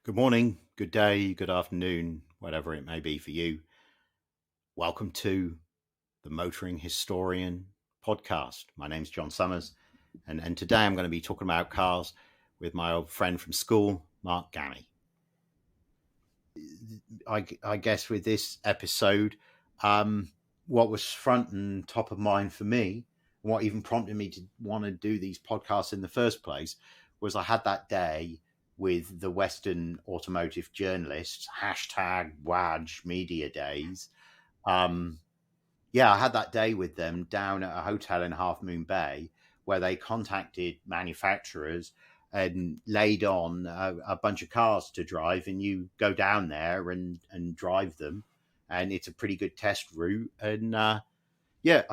Good morning, good day, good afternoon, whatever it may be for you. Welcome to the Motoring Historian podcast. My name's John Summers, and today I'm going to be talking about cars with my old friend from school, Mark Gammy. I guess with this episode, what was front and top of mind for me, and what even prompted me to want to do these podcasts in the first place, was I had that day with the Western Automotive Journalists, hashtag WAJ Media Days. I had that day with them down at a hotel in Half Moon Bay where they contacted manufacturers and laid on a bunch of cars to drive, and you go down there and drive them, and it's a pretty good test route. And I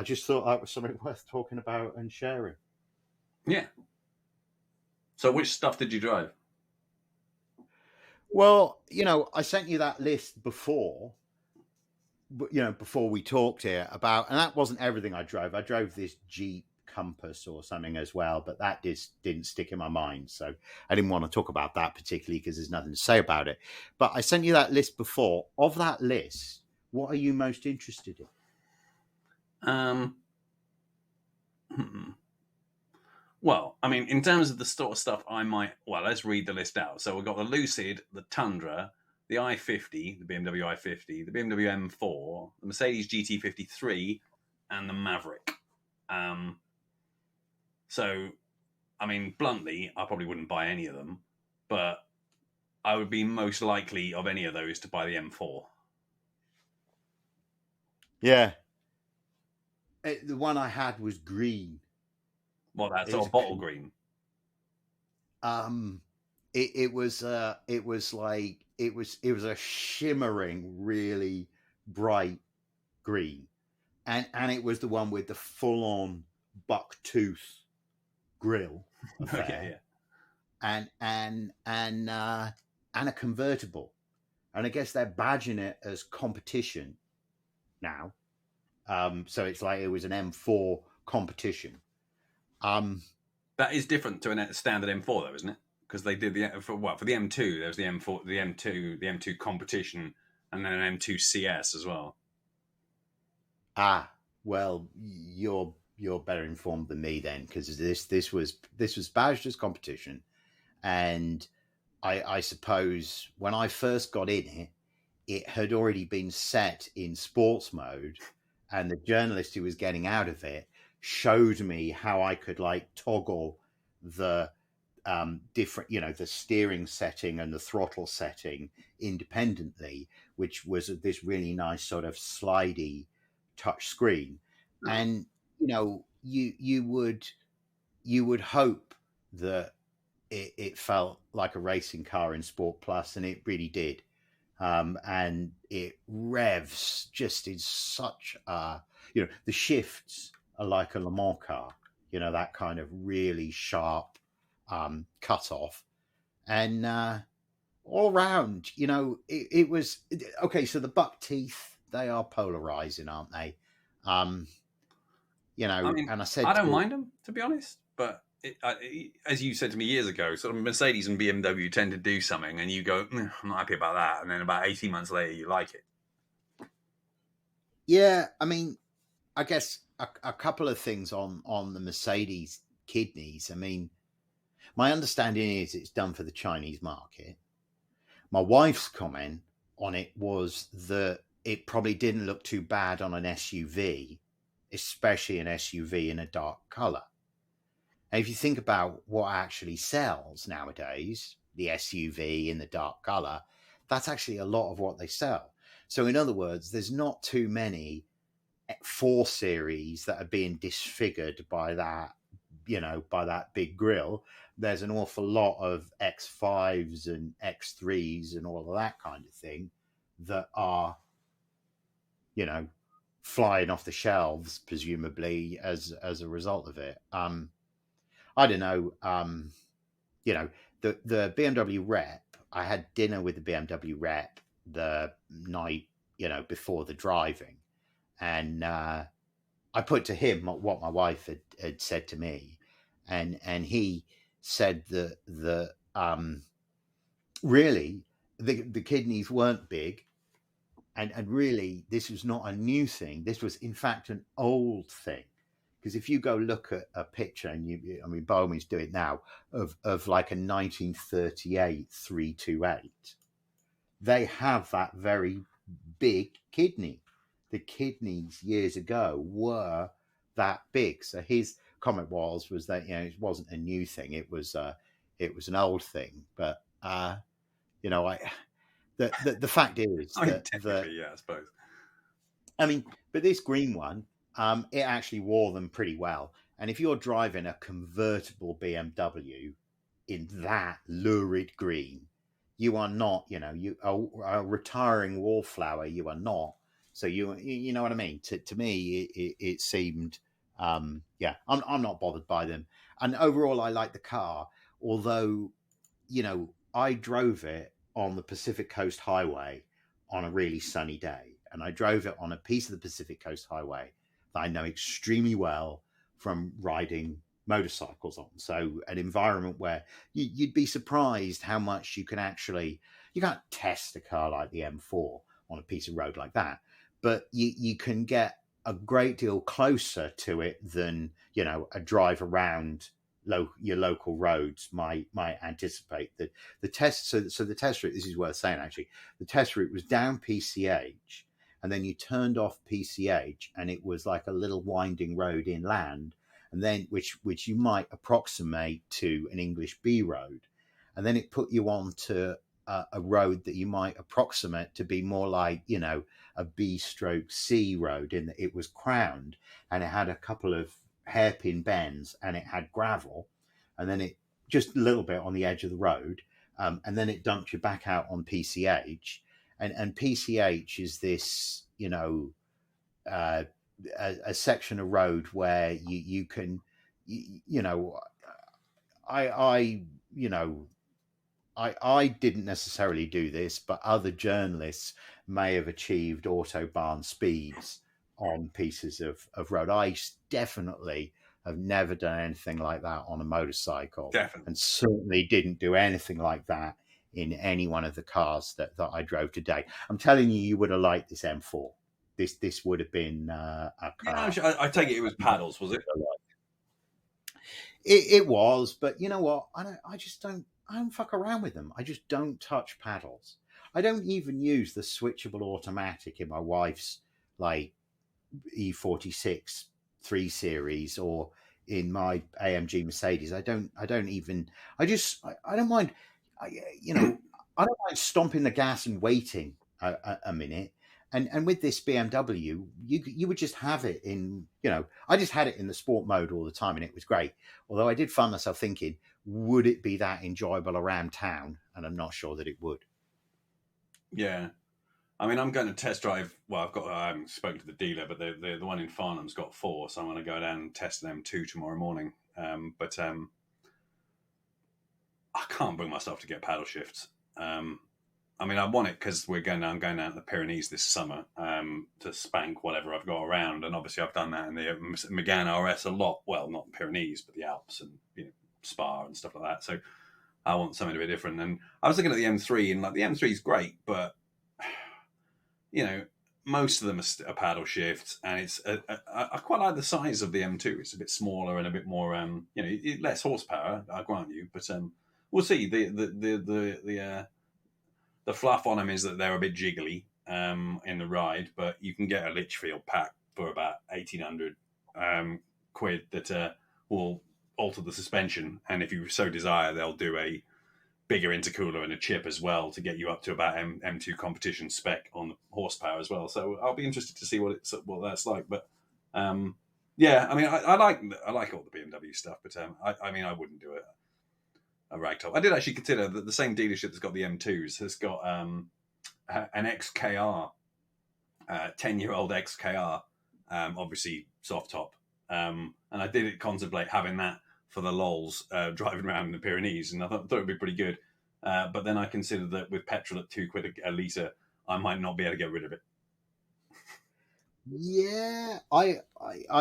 just thought that was something worth talking about and sharing. Yeah. So which stuff did you drive? Well, I sent you that list before, before we talked here about, and that wasn't everything I drove. I drove this Jeep Compass or something as well, but that just didn't stick in my mind. So I didn't want to talk about that particularly because there's nothing to say about it. But I sent you that list before. Of that list, what are you most interested in? Well, I mean, in terms of the sort of stuff let's read the list out. So we've got the Lucid, the Tundra, the i50, the BMW i50, the BMW M4, the Mercedes GT53, and the Maverick. So, I mean, bluntly, I probably wouldn't buy any of them, but I would be most likely of any of those to buy the M4. Yeah. The one I had was green. Well, that's all bottle green. It was a shimmering, really bright green, and it was the one with the full on buck tooth grill affair, and a convertible, and I guess they're badging it as competition now. So it's like it was an M4 competition. That is different to a standard M4, though, isn't it? Because they did for the M2, there was the M4, the M2 competition, and then an M2 CS as well. Well, you're better informed than me then, because this was badged as competition, and I suppose when I first got in it had already been set in sports mode, and the journalist who was getting out of it showed me how I could toggle the different, the steering setting and the throttle setting independently, which was this really nice sort of slidey touch screen. And you would hope that it felt like a racing car in Sport Plus, and it really did. And it revs just in such a, the shifts are like a Le Mans car, that kind of really sharp cut off. And all around, it was okay. So the buck teeth, they are polarizing, aren't they? I mean, and I said, I don't mind them, to be honest, but as you said to me years ago, sort of Mercedes and BMW tend to do something and you go, I'm not happy about that. And then about 18 months later, you like it. Yeah. I mean, I guess a couple of things on the Mercedes kidneys. I mean, my understanding is it's done for the Chinese market. My wife's comment on it was that it probably didn't look too bad on an SUV, especially an SUV in a dark color. And if you think about what actually sells nowadays, the SUV in the dark color, that's actually a lot of what they sell. So in other words, there's not too many 4 Series that are being disfigured by that, by that big grille. There's an awful lot of X5s and X3s and all of that kind of thing that are, flying off the shelves, presumably as a result of it. I don't know. The BMW rep, I had dinner with the BMW rep the night, before the driving. And I put to him what my wife had said to me. And he said that really, the kidneys weren't big. And really, this was not a new thing. This was, in fact, an old thing. Because if you go look at a picture, and I mean, by all means, do it now, of like a 1938 328, they have that very big kidney. The kidneys years ago were that big. So his comment was that it wasn't a new thing. It was an old thing. But I the fact is I mean, that technically, yeah, I suppose. I mean, but this green one, it actually wore them pretty well. And if you're driving a convertible BMW in that lurid green, you are not, you are a retiring wallflower. You are not. So you know what I mean. To me, it seemed, yeah, I'm not bothered by them. And overall, I like the car. Although, I drove it on the Pacific Coast Highway on a really sunny day, and I drove it on a piece of the Pacific Coast Highway that I know extremely well from riding motorcycles on. So an environment where you'd be surprised how much you can't test a car like the M4 on a piece of road like that, but you can get a great deal closer to it than a drive around your local roads might anticipate. That the test so the test route, this is worth saying actually, the test route was down PCH, and then you turned off PCH, and it was like a little winding road inland, and then which you might approximate to an English B road, and then it put you on to a road that you might approximate to be more like a B/C road, in that it was crowned and it had a couple of hairpin bends and it had gravel, and then it just a little bit on the edge of the road, and then it dumped you back out on PCH, and PCH is this a section of road where you can I didn't necessarily do this, but other journalists may have achieved autobahn speeds on pieces of road. I definitely have never done anything like that on a motorcycle. Definitely. And certainly didn't do anything like that in any one of the cars that I drove today. I'm telling you, you would have liked this M4. This would have been a car. Yeah, I take it was paddles, was it? It was, but you know what? I don't fuck around with them. I just don't touch paddles. I don't even use the switchable automatic in my wife's like E46 3 Series or in my AMG Mercedes. I don't mind. I don't mind stomping the gas and waiting a minute. And with this BMW, you would just have it in, I just had it in the sport mode all the time, and it was great. Although I did find myself thinking, would it be that enjoyable around town? And I'm not sure that it would. Yeah. I mean, I'm going to test drive. Well, I haven't spoken to the dealer, but the one in Farnham's got 4, so I'm going to go down and test them 2 tomorrow morning. But I can't bring myself to get paddle shifts. I mean, I want it because I'm going down to the Pyrenees this summer to spank whatever I've got around, and obviously I've done that in the Megane RS a lot. Well, not the Pyrenees, but the Alps and Spa and stuff like that. So I want something a bit different. And I was looking at the M3, and like the M3 is great, but most of them are paddle shifts, and it's I quite like the size of the M2. It's a bit smaller and a bit more less horsepower, I grant you, but we'll see. The fluff on them is that they're a bit jiggly in the ride, but you can get a Litchfield pack for about 1,800 quid that will alter the suspension, and if you so desire, they'll do a bigger intercooler and a chip as well to get you up to about M2 competition spec on the horsepower as well. So I'll be interested to see what that's like. But yeah, I mean, I like all the BMW stuff, but I mean, I wouldn't do a ragtop. I did actually consider that the same dealership that's got the M2s has got an XKR, 10-year-old XKR, obviously soft top, and I did contemplate having that for the lols, driving around in the Pyrenees, and I thought it would be pretty good. But then I considered that with petrol at £2 a litre, I might not be able to get rid of it. Yeah, I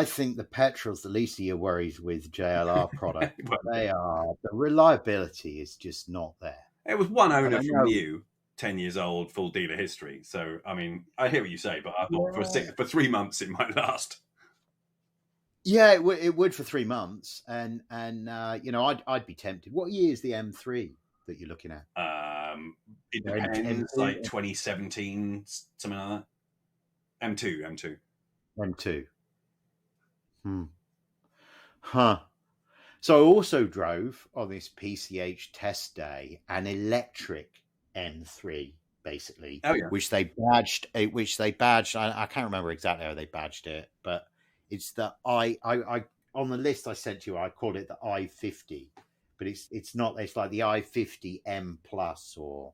think the petrol's the least of your worries with JLR product. The reliability is just not there. It was one And owner I from know, new, 10 years old, full dealer history. So, I mean, I hear what you say, but I thought yeah, for 3 months it might last. yeah, it would for 3 months, and you know, I'd be tempted. What year is the M3 that you're looking at? It M2, depends, like 2017, something like that. M2. M2. Hmm. Huh. So I also drove on this PCH test day an electric M3, basically, Oh, yeah. which they badged. I can't remember exactly how they badged it, but it's the I on the list I sent you. I called it the I50, but it's not. It's like the I50 M Plus or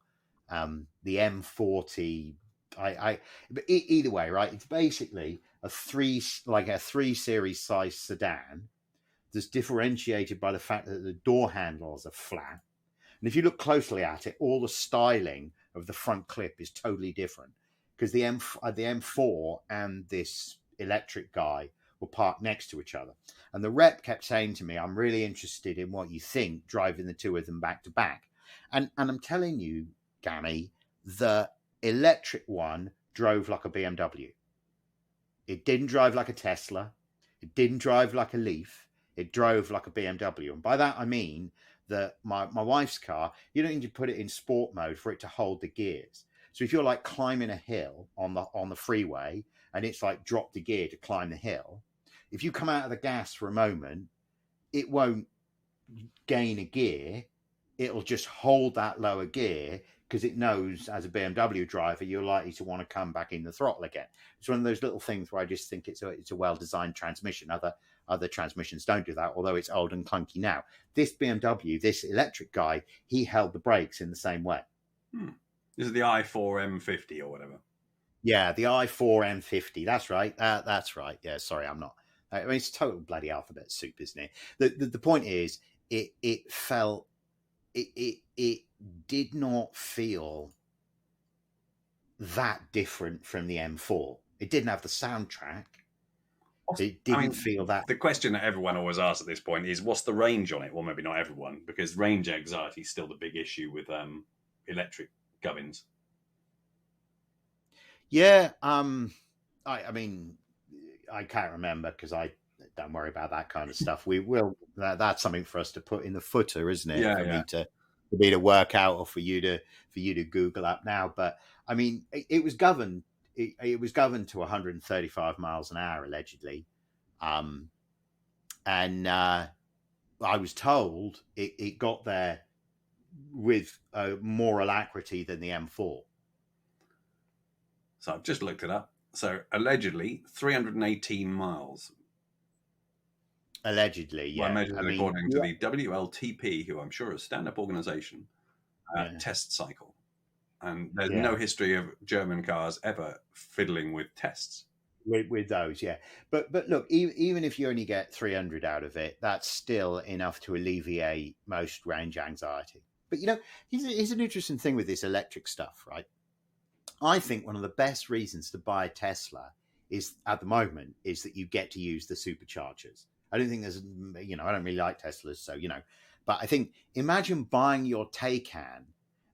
the M40. But either way, right? It's basically a three series size sedan that's differentiated by the fact that the door handles are flat. And if you look closely at it, all the styling of the front clip is totally different because the M4 and this electric guy were parked next to each other. And the rep kept saying to me, I'm really interested in what you think driving the two of them back to back. And I'm telling you, Gammy, the electric one drove like a BMW. It didn't drive like a Tesla. It didn't drive like a Leaf. It drove like a BMW. And by that, I mean that my wife's car, you don't need to put it in sport mode for it to hold the gears. So if you're like climbing a hill on the freeway and it's like drop the gear to climb the hill, if you come out of the gas for a moment, it won't gain a gear. It'll just hold that lower gear because it knows as a BMW driver you're likely to want to come back in the throttle again. It's one of those little things where I just think it's a well designed transmission. Other transmissions don't do that, although it's old and clunky now. This BMW, this electric guy, he held the brakes in the same way. This is the i4 M50 or whatever. Yeah, the i4 M50. That's right. That's right. Yeah, sorry, I'm not. I mean, it's total bloody alphabet soup, isn't it? The point is, it felt it did not feel that different from the M4. It didn't have the soundtrack. It didn't feel that. The question that everyone always asks at this point is, what's the range on it? Well, maybe not everyone, because range anxiety is still the big issue with electric gubbins. Yeah, I mean, I can't remember because I don't worry about that kind of stuff. We will. That's something for us to put in the footer, isn't it? Yeah, For me to work out, or for you to Google up now. But I mean, it was governed. It was governed to 135 miles an hour allegedly, and I was told it got there with more alacrity than the M4. So I've just looked it up. So allegedly 318 miles. Allegedly, yeah. Well, measured according to the WLTP, who I'm sure is a stand-up organisation, test cycle. And there's no history of German cars ever fiddling with tests. With those, yeah. But look, even if you only get 300 out of it, that's still enough to alleviate most range anxiety. But, you know, here's an interesting thing with this electric stuff, right? I think one of the best reasons to buy a Tesla is, at the moment, is that you get to use the superchargers. I don't think there's, you know, I don't really like Teslas, so, you know, but I think imagine buying your Taycan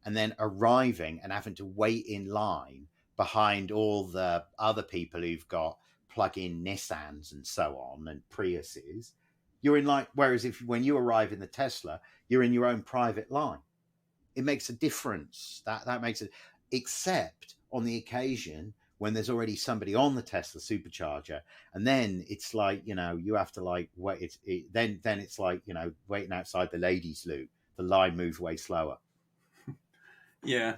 and then arriving and having to wait in line behind all the other people who've got plug-in Nissans and so on and Priuses. You're in line, whereas when you arrive in the Tesla, you're in your own private line. It makes a difference. That makes it, except on the occasion when there's already somebody on the Tesla supercharger, and then it's like, you know, you have to like wait. Then it's like, you know, waiting outside the ladies' loo. The line moves way slower. Yeah,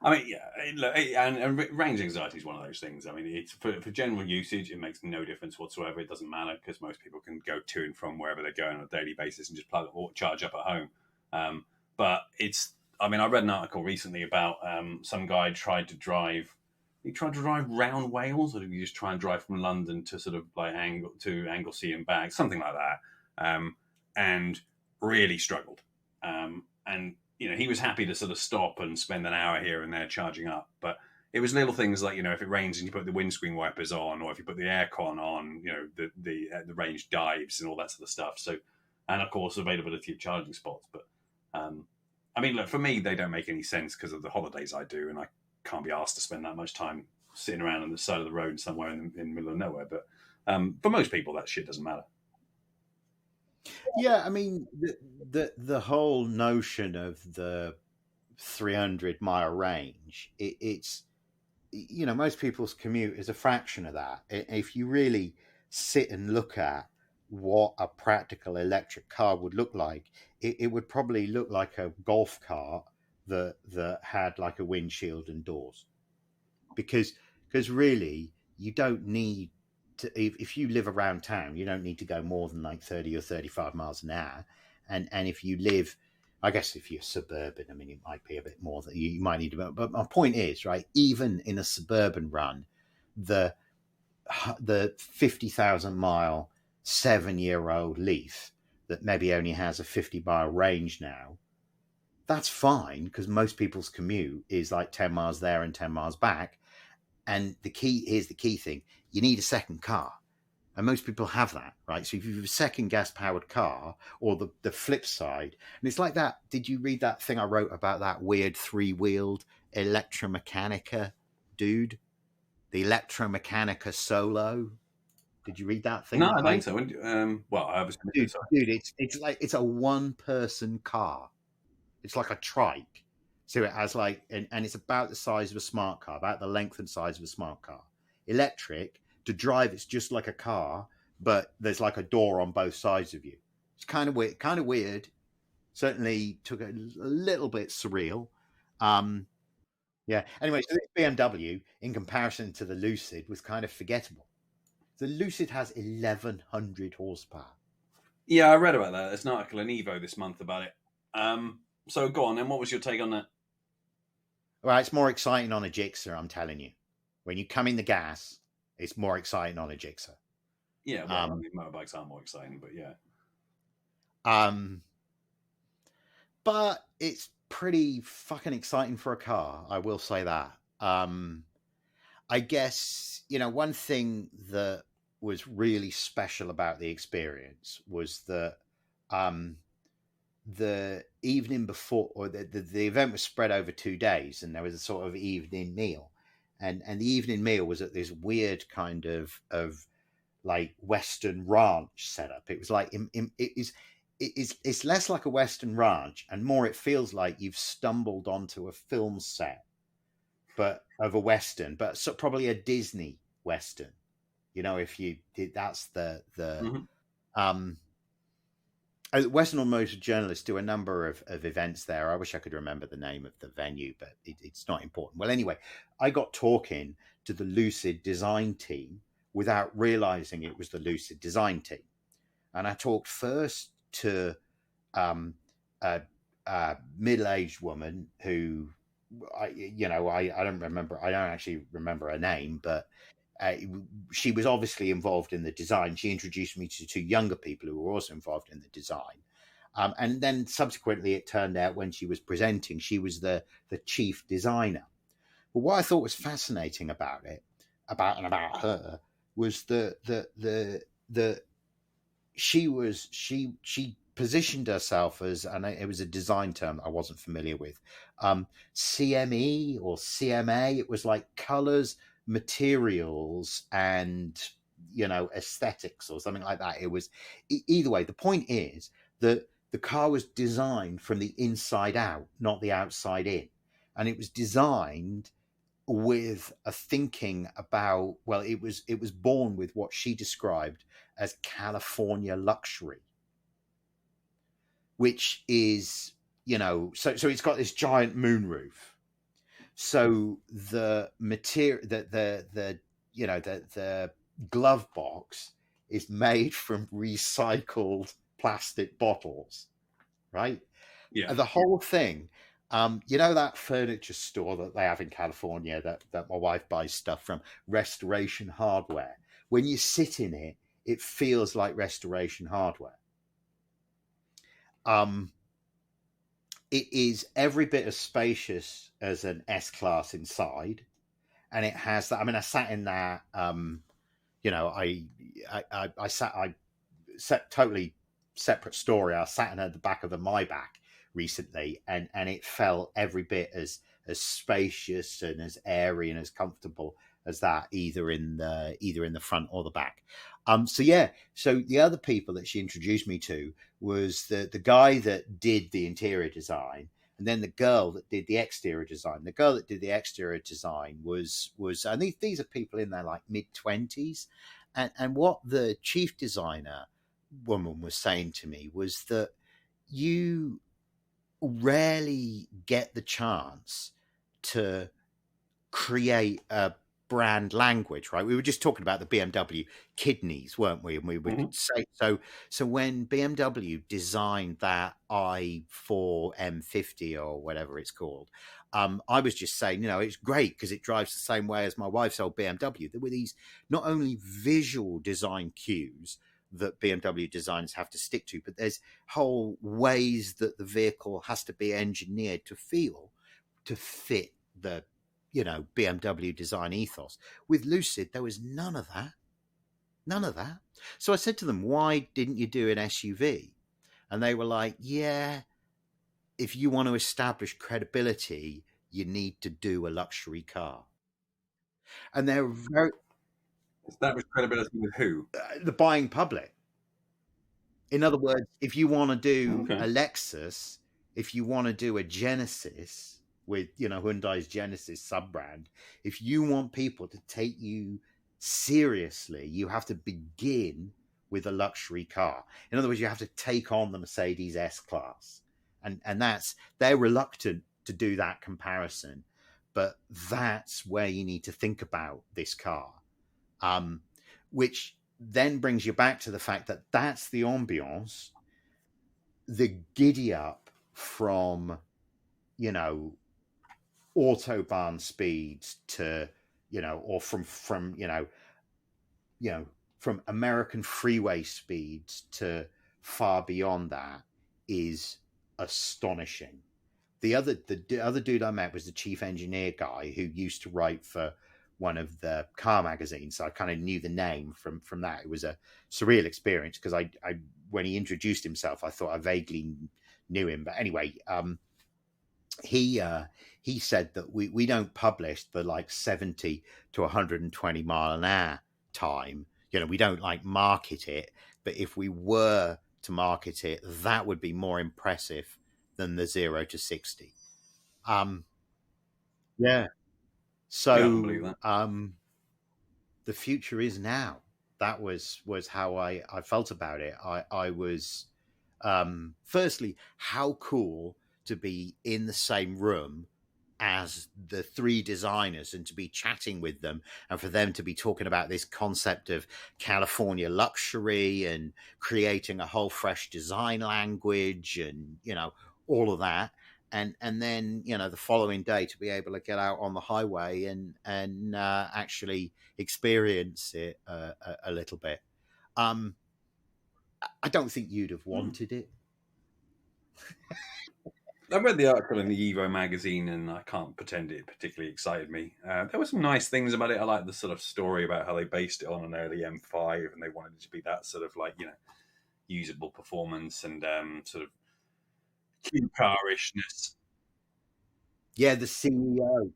I mean, yeah, and range anxiety is one of those things. I mean, it's for general usage, it makes no difference whatsoever. It doesn't matter because most people can go to and from wherever they're going on a daily basis and just plug or charge up at home. But it's, I mean, I read an article recently about some guy tried to drive round Wales, or did he just try and drive from London to sort of like Anglesey and back, something like that, and really struggled. And you know, he was happy to sort of stop and spend an hour here and there charging up, but it was little things like, you know, if it rains and you put the windscreen wipers on, or if you put the aircon on, you know, the range dives and all that sort of stuff. So, and of course, availability of charging spots. But I mean, look, for me, they don't make any sense because of the holidays I do, and I can't be asked to spend that much time sitting around on the side of the road somewhere in the middle of nowhere. But for most people, that shit doesn't matter. Yeah, I mean the whole notion of the 300-mile range, it's most people's commute is a fraction of that. If you really sit and look at what a practical electric car would look like, it would probably look like a golf cart that had like a windshield and doors, because really you don't need to, if you live around town, you don't need to go more than like 30 or 35 miles an hour. And if you live, I guess if you're suburban, I mean, it might be a bit more that you might need to, but my point is, right, even in a suburban run, the 50,000-mile 7-year-old Leaf that maybe only has a 50-mile range now, that's fine, because most people's commute is like 10 miles there and 10 miles back. And here's the key thing: you need a second car. And most people have that, right? So if you have a second gas-powered car, or the flip side, and it's like that. Did you read that thing I wrote about that weird 3-wheeled Electra Meccanica dude? The Electra Meccanica Solo. Did you read that thing? No, That I don't think so. Well, I obviously dude, it's a one-person car. It's like a trike. So it has like, and it's about the size of a smart car, about the length and size of a smart car. Electric. To drive, it's just like a car, but there's like a door on both sides of you. It's kind of weird. Certainly took a little bit surreal. Yeah. Anyway, so this BMW, in comparison to the Lucid, was kind of forgettable. The Lucid has 1,100 horsepower. Yeah, I read about that. There's an article in Evo this month about it. So go on, then. What was your take on that? Well, it's more exciting on a Gixxer, I'm telling you. When you come in the gas, it's more exciting on a Gixxer. Yeah, well, I mean, motorbikes are more exciting, but yeah. But it's pretty fucking exciting for a car, I will say that. I guess, one thing that was really special about the experience was that the evening before, or the event was spread over 2 days, and there was a sort of evening meal. And the evening meal was at this weird kind of like Western ranch setup. It was like it's less like a Western ranch and more it feels like you've stumbled onto a film set, but of a Western, but so probably a Disney Western. If you did, that's the Western Automotive Journalists do a number of events there. I wish I could remember the name of the venue, but it's not important. Well, anyway, I got talking to the Lucid design team without realizing it was the Lucid design team. And I talked first to a middle-aged woman who, I don't remember. I don't actually remember her name, but she was obviously involved in the design. She introduced me to 2 younger people who were also involved in the design. And then subsequently, it turned out when she was presenting, she was the chief designer. But what I thought was fascinating about her was that she positioned herself as, and it was a design term I wasn't familiar with, CME or CMA. It was like colors, materials, and aesthetics or something like that. It was either way. The point is that the car was designed from the inside out, not the outside in, and it was designed with a thinking about, well, it was born with what she described as California luxury, which is, so it's got this giant moonroof. So the material, the glove box is made from recycled plastic bottles, right? Yeah. The whole thing, that furniture store that they have in California that my wife buys stuff from, Restoration Hardware. When you sit in it, it feels like Restoration Hardware. It is every bit as spacious as an S-Class inside, and it has that. I mean, I sat in that. I sat totally separate story. I sat in at the back of the Maybach, recently, and it felt every bit as spacious and as airy and as comfortable as that, either in the front or the back. So yeah, so the other people that she introduced me to was the guy that did the interior design, and then the girl that did the exterior design. The girl that did the exterior design was and these are people in their like mid-20s, and what the chief designer woman was saying to me was that you rarely get the chance to create a brand language, right? We were just talking about the BMW kidneys, weren't we? And we would say so when BMW designed that i4 M50 or whatever it's called, I was just saying, it's great because it drives the same way as my wife's old BMW. There were these not only visual design cues that BMW designers have to stick to, but there's whole ways that the vehicle has to be engineered to feel to fit the BMW design ethos. With Lucid, there was none of that. So I said to them, why didn't you do an SUV? And they were like, yeah, if you want to establish credibility, you need to do a luxury car. And they're very... Establish credibility with who? The buying public. In other words, if you want to do a Lexus, if you want to do a Genesis with, Hyundai's Genesis sub-brand, if you want people to take you seriously, you have to begin with a luxury car. In other words, you have to take on the Mercedes S-Class. And they're reluctant to do that comparison. But that's where you need to think about this car, which then brings you back to the fact that that's the ambiance, the giddy up from, Autobahn speeds to, or from American freeway speeds to far beyond that is astonishing. The other dude I met was the chief engineer guy who used to write for one of the car magazines. So I kind of knew the name from that. It was a surreal experience because I when he introduced himself, I thought I vaguely knew him. But anyway, he said that we don't publish the like 70 to 120 mile an hour time. We don't like market it, but if we were to market it, that would be more impressive than the 0 to 60. Yeah. So the future is now. That was how I felt about it. I was firstly, how cool to be in the same room as the three designers and to be chatting with them, and for them to be talking about this concept of California luxury and creating a whole fresh design language and all of that, and then the following day to be able to get out on the highway and actually experience it a little bit. I don't think you'd have wanted it. I read the article in the Evo magazine, and I can't pretend it particularly excited me. There were some nice things about it. I like the sort of story about how they based it on an early M5, and they wanted it to be that sort of like usable performance and sort of cute carishness. Yeah, the CEO,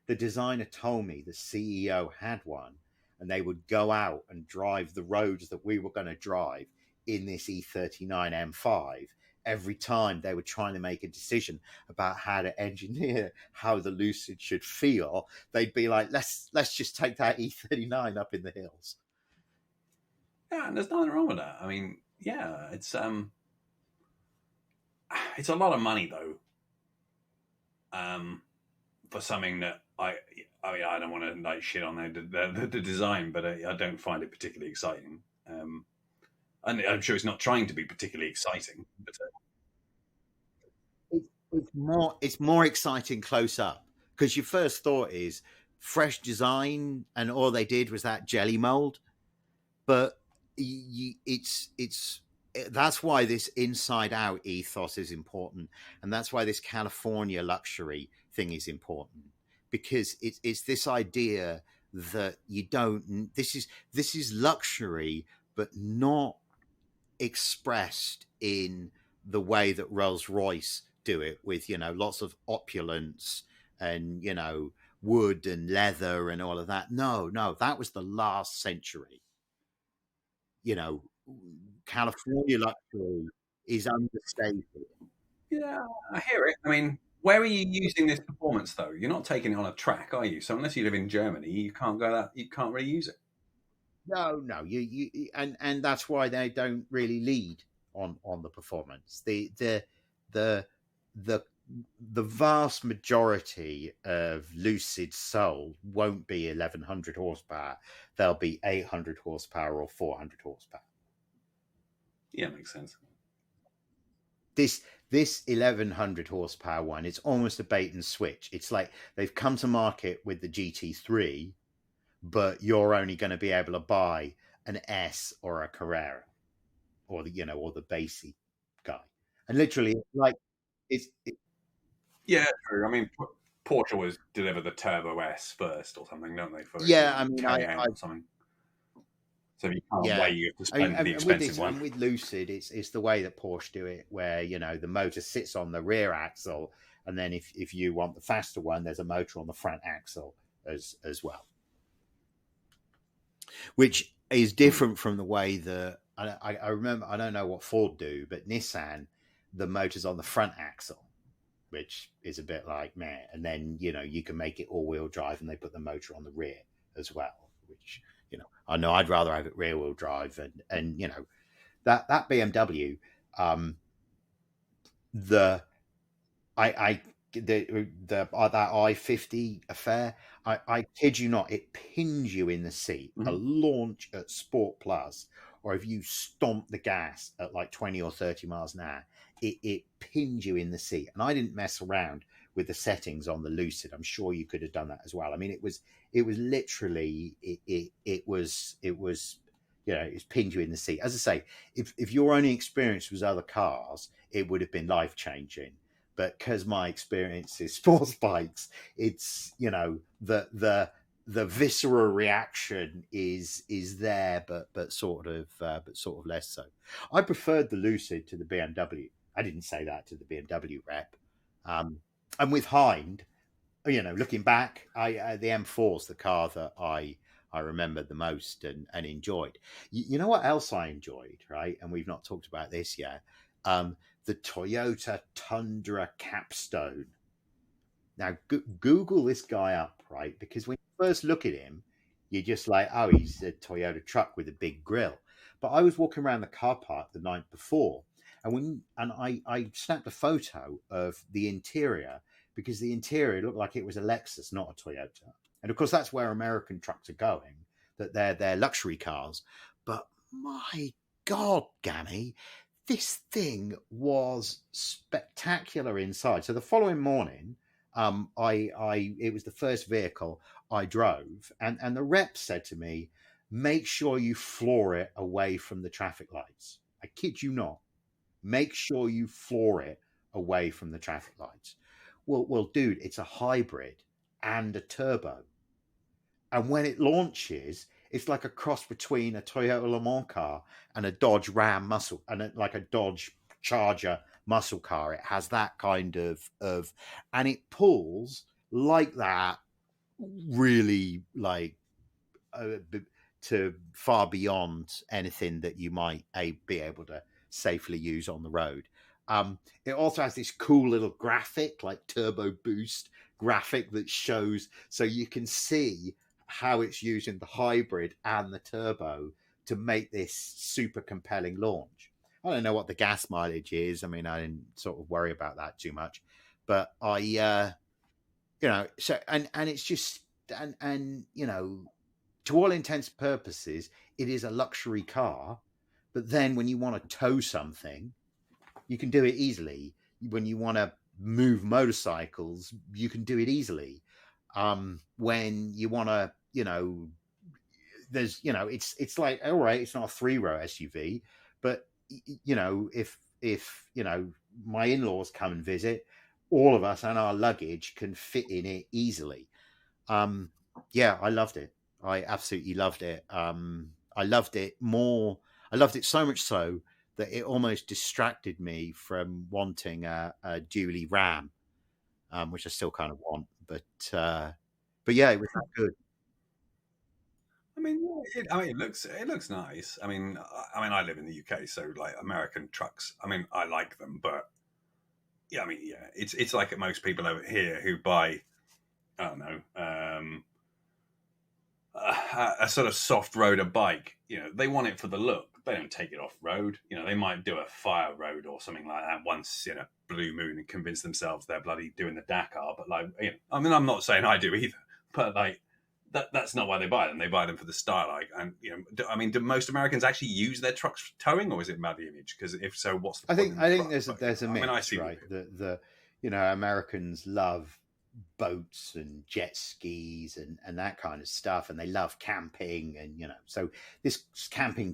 the designer told me the CEO had one, and they would go out and drive the roads that we were going to drive in this E39 M5. Every time they were trying to make a decision about how to engineer how the Lucid should feel, they'd be like, let's just take that E39 up in the hills. Yeah, and there's nothing wrong with that. I mean, yeah, it's a lot of money though. For something that I don't want to like shit on the design, but I don't find it particularly exciting. And I'm sure it's not trying to be particularly exciting. But, it's more exciting close up, because your first thought is fresh design, and all they did was that jelly mold. But that's why this inside out ethos is important, and that's why this California luxury thing is important, because it's this idea that you don't. This is luxury, but not expressed in the way that Rolls-Royce do it, with lots of opulence and wood and leather and all of that. No, that was the last century. California luxury is understated. Yeah, I hear it. I mean, where are you using this performance though? You're not taking it on a track, are you? So unless you live in Germany, you can't go that. You can't really use it. No, and that's why they don't really lead on the performance. The vast majority of Lucid sold won't be 1100 horsepower. They'll be 800 horsepower or 400 horsepower. Yeah, makes sense. This 1100 horsepower one, it's almost a bait and switch. It's like they've come to market with the GT3, but you're only going to be able to buy an S or a Carrera, or the basic guy. And literally, like yeah, true. I mean, Porsche always deliver the Turbo S first or something, don't they? For yeah, I mean, Cayenne or something. So if you can't wait, you have to spend the expensive one. And with Lucid, it's the way that Porsche do it, where the motor sits on the rear axle, and then if you want the faster one, there's a motor on the front axle as well, which is different from the way that I remember. I don't know what Ford do, but Nissan, the motor's on the front axle, which is a bit like meh. And then you can make it all-wheel drive, and they put the motor on the rear as well, which I know I'd rather have it rear-wheel drive, and that BMW, that i50 affair, I kid you not, it pins you in the seat. A launch at Sport Plus, or if you stomp the gas at like 20 or 30 miles an hour, it pins you in the seat. And I didn't mess around with the settings on the Lucid. I'm sure you could have done that as well. I mean, it was literally it was it's pinned you in the seat. As I say, if your only experience was other cars, it would have been life changing. But because my experience is sports bikes, it's the visceral reaction is there, but sort of less so. I preferred the Lucid to the BMW. I didn't say that to the BMW rep. And with Hind, looking back, the M4's the car that I remember the most and enjoyed. You know what else I enjoyed, right? And we've not talked about this yet. The Toyota Tundra Capstone. Now, Google this guy up, right? Because when you first look at him, you're just like, oh, he's a Toyota truck with a big grill. But I was walking around the car park the night before, and I snapped a photo of the interior, because the interior looked like it was a Lexus, not a Toyota. And of course, that's where American trucks are going, that they're luxury cars. But my God, Gammy, this thing was spectacular inside. So the following morning, it was the first vehicle I drove, and the rep said to me, make sure you floor it away from the traffic lights. I kid you not. Make sure you floor it away from the traffic lights. Well, dude, it's a hybrid and a turbo. And when it launches, it's like a cross between a Toyota Le Mans car and a Dodge Ram muscle, and like a Dodge Charger muscle car. It has that kind of, and it pulls like that, really, like to far beyond anything that you might be able to safely use on the road. It also has this cool little graphic, like turbo boost graphic, that shows, so you can see how it's using the hybrid and the turbo to make this super compelling launch. I don't know what the gas mileage is. I mean, I didn't sort of worry about that too much, but so, and it's just, and to all intents and purposes, it is a luxury car. But then when you want to tow something, you can do it easily. When you want to move motorcycles, you can do it easily. When you want to, there's, it's like, all right, it's not a 3-row SUV, but if my in-laws come and visit, all of us and our luggage can fit in it easily. Yeah, I loved it. I absolutely loved it. I loved it so much so that it almost distracted me from wanting a Dually Ram, which I still kind of want. But yeah, it was that good. I mean, it looks nice. I mean, I live in the UK, so like American trucks. I mean, I like them, but yeah, I mean, yeah, it's like most people over here who buy, I don't know, a sort of soft roader bike. You know, they want it for the look. They don't take it off road. You know, they might do a fire road or something like that once in a blue moon and convince themselves they're bloody doing the Dakar. But like, you know, I mean, I'm not saying I do either, but like, that's not why they buy them. They buy them for the style. Like, and you know, I mean, do most Americans actually use their trucks for towing, or is it about the image? Because if so, what's the point? I think there's a mix, I see right? The you know, Americans love boats and jet skis and that kind of stuff, and they love camping, and you know, so this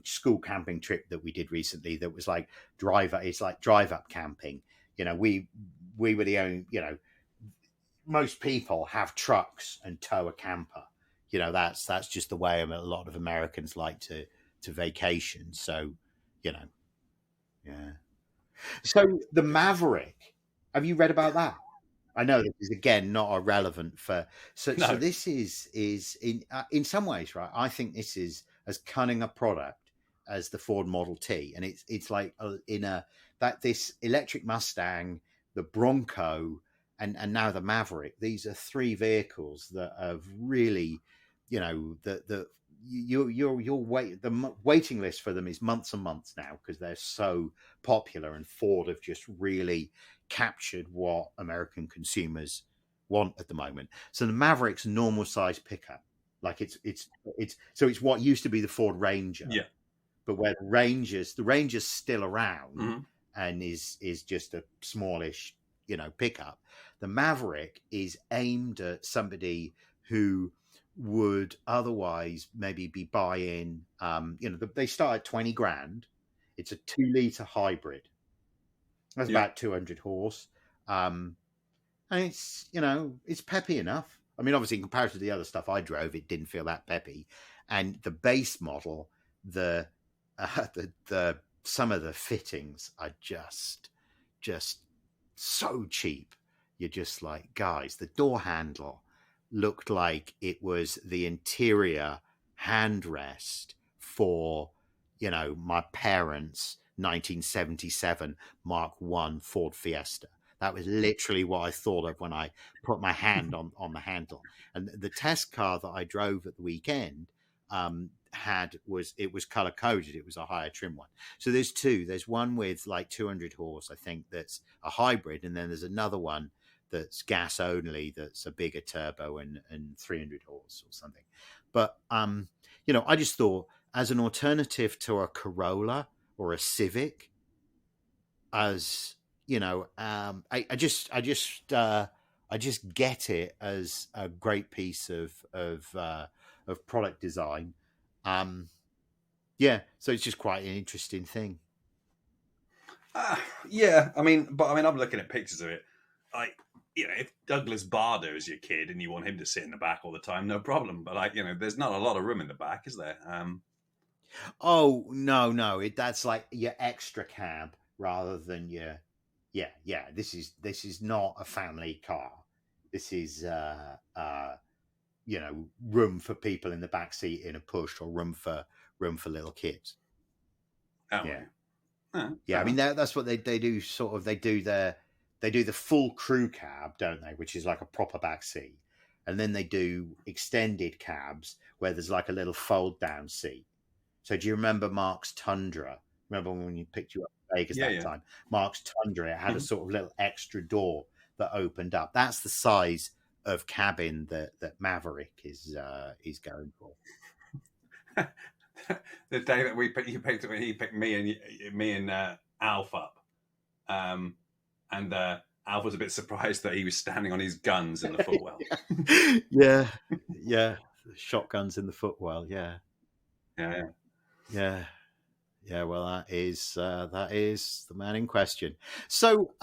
school camping trip that we did recently, that was like drive up camping. You know, we were the only, you know, most people have trucks and tow a camper. You know, that's just the way a lot of Americans like to vacation. So, you know, yeah. So the Maverick, have you read about that? I know this is again not irrelevant for so this is in some ways, right? I think this is as cunning a product as the Ford Model T, and it's like this electric Mustang, the Bronco, and now the Maverick. These are three vehicles that have really, you know, the waiting list for them is months and months now, because they're so popular, and Ford have just really captured what American consumers want at the moment. So the Maverick's a normal size pickup, like it's what used to be the Ford Ranger, yeah. But where the Ranger's still around and is just a smallish, you know, pickup. The Maverick is aimed at somebody who would otherwise maybe be buying, you know, they start at 20 grand. It's a 2-liter hybrid. That's about 200 horse. And it's, you know, it's peppy enough. I mean, obviously, in comparison to the other stuff I drove, it didn't feel that peppy. And the base model, some of the fittings are just so cheap. You're just like, guys, the door handle looked like it was the interior handrest for, you know, my parents' 1977 Mark I Ford Fiesta. That was literally what I thought of when I put my hand on the handle. And the test car that I drove at the weekend was color coded. It was a higher trim one. So there's two. There's one with like 200 horse, I think, that's a hybrid, and then there's another one that's gas only, that's a bigger turbo and 300 horse or something. But you know, I just thought, as an alternative to a Corolla or a Civic, as you know, I just get it as a great piece of product design. Yeah, so it's just quite an interesting thing. Yeah, I mean, I'm looking at pictures of it. Like, you know, if Douglas Bader is your kid and you want him to sit in the back all the time, no problem. But like, you know, there's not a lot of room in the back, is there? Oh no, that's like your extra cab rather than your yeah. This is not a family car. This is you know, room for people in the back seat in a push, or room for little kids. Oh, yeah. Yeah, I mean that's what they do. Sort of, they do the full crew cab, don't they? Which is like a proper back seat, and then they do extended cabs where there's like a little fold down seat. So do you remember Mark's Tundra? Remember when you picked you up in Vegas time? Mark's Tundra, it had a sort of little extra door that opened up. That's the size of cabin that Maverick is going for. The day that you picked me, he picked me and Alf up, and Alf was a bit surprised that he was standing on his guns in the footwell. yeah, shotguns in the footwell. Yeah. Well, that is the man in question. So,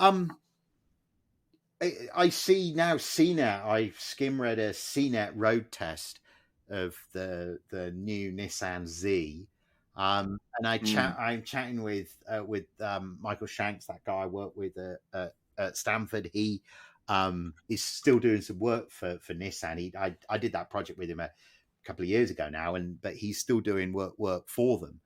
I see now CNET. I skim read a CNET road test of the new Nissan Z. And I'm chatting with Michael Shanks, that guy I worked with at Stanford. He is still doing some work for Nissan. I did that project with him a couple of years ago now, but he's still doing work for them.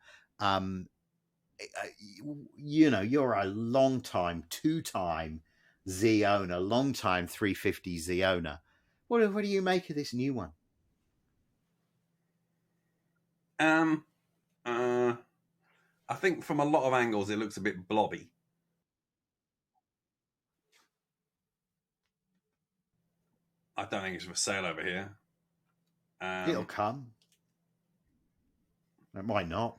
You're a long time, 2-time Z owner, long time 350 Z owner. What do you make of this new one? I think from a lot of angles it looks a bit blobby. I don't think it's for sale over here. It'll come. It might not.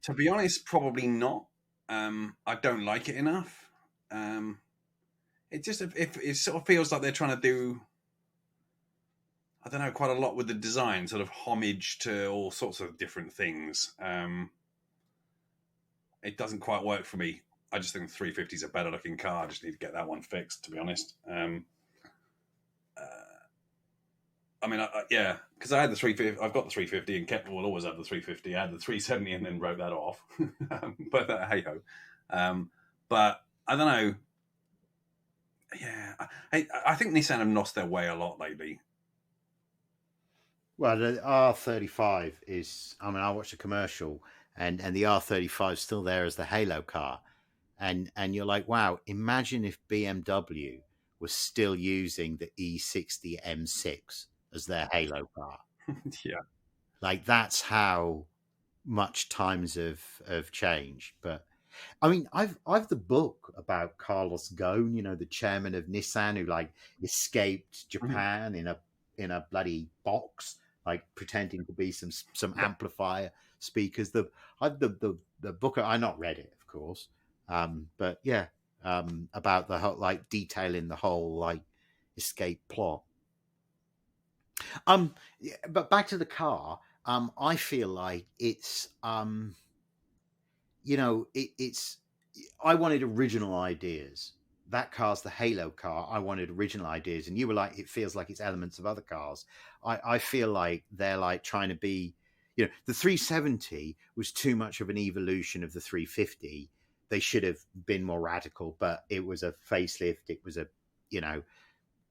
To be honest, probably not. I don't like it enough. It just it sort of feels like they're trying to do, I don't know, quite a lot with the design, sort of homage to all sorts of different things. It doesn't quite work for me. I just think the 350 is a better looking car. I just need to get that one fixed, to be honest. I mean, yeah, because I had the 350. I've got the 350 and will always have the 350. I had the 370 and then wrote that off. But hey ho. But I don't know. Yeah, I think Nissan have lost their way a lot lately. Well, the R35 is. I mean, I watched a commercial, and the R35 is still there as the halo car, and you're like, wow. Imagine if BMW was still using the E60 M6 as their halo car. Yeah, like that's how much times have changed. But I mean, I've the book about Carlos Ghosn, the chairman of Nissan, who like escaped Japan in a bloody box, like pretending to be some amplifier speakers. I've the book. I not read it, of course, but yeah, about the whole, like, detailing the whole like escape plot. But back to the car. I feel like it's it's. I wanted original ideas. That car's the halo car. I wanted original ideas, and you were like, it feels like it's elements of other cars. I feel like they're like trying to be, the 370 was too much of an evolution of the 350. They should have been more radical, but it was a facelift. It was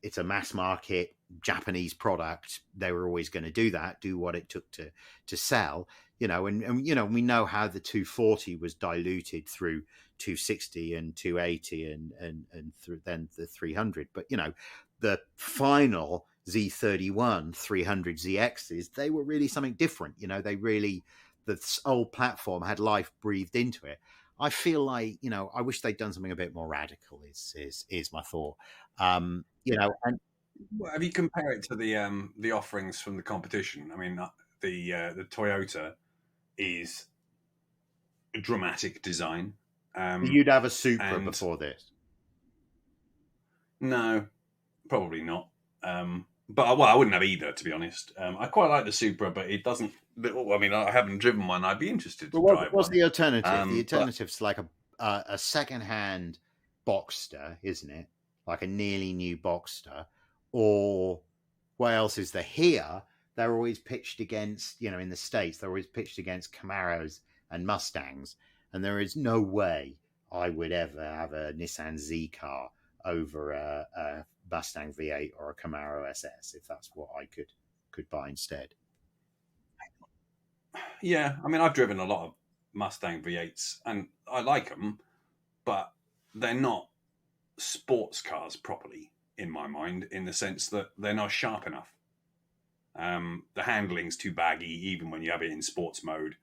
it's a mass market Japanese product. They were always going to do what it took to sell, and we know how the 240 was diluted through 260 and 280 and then the 300. But the final Z31 300 ZXs, they were really something different. The old platform had life breathed into it. I feel like, I wish they'd done something a bit more radical. Is my thought. And well, if you compare it to the offerings from the competition, I mean, the Toyota is a dramatic design. You'd have a Supra before this? No, probably not. But I wouldn't have either, to be honest. I quite like the Supra, but it doesn't. I mean, I haven't driven one. I'd be interested to drive what's one. the alternative? The alternative's like a second-hand Boxster, isn't it? Like a nearly new Boxster. Or what else is there? Here, they're always pitched against, in the States, they're always pitched against Camaros and Mustangs. And there is no way I would ever have a Nissan Z car over a Mustang V8 or a Camaro SS if that's what I could buy instead. Yeah, I mean, I've driven a lot of Mustang V8s and I like them, but they're not sports cars properly, in my mind, in the sense that they're not sharp enough. The handling's too baggy, even when you have it in sports mode.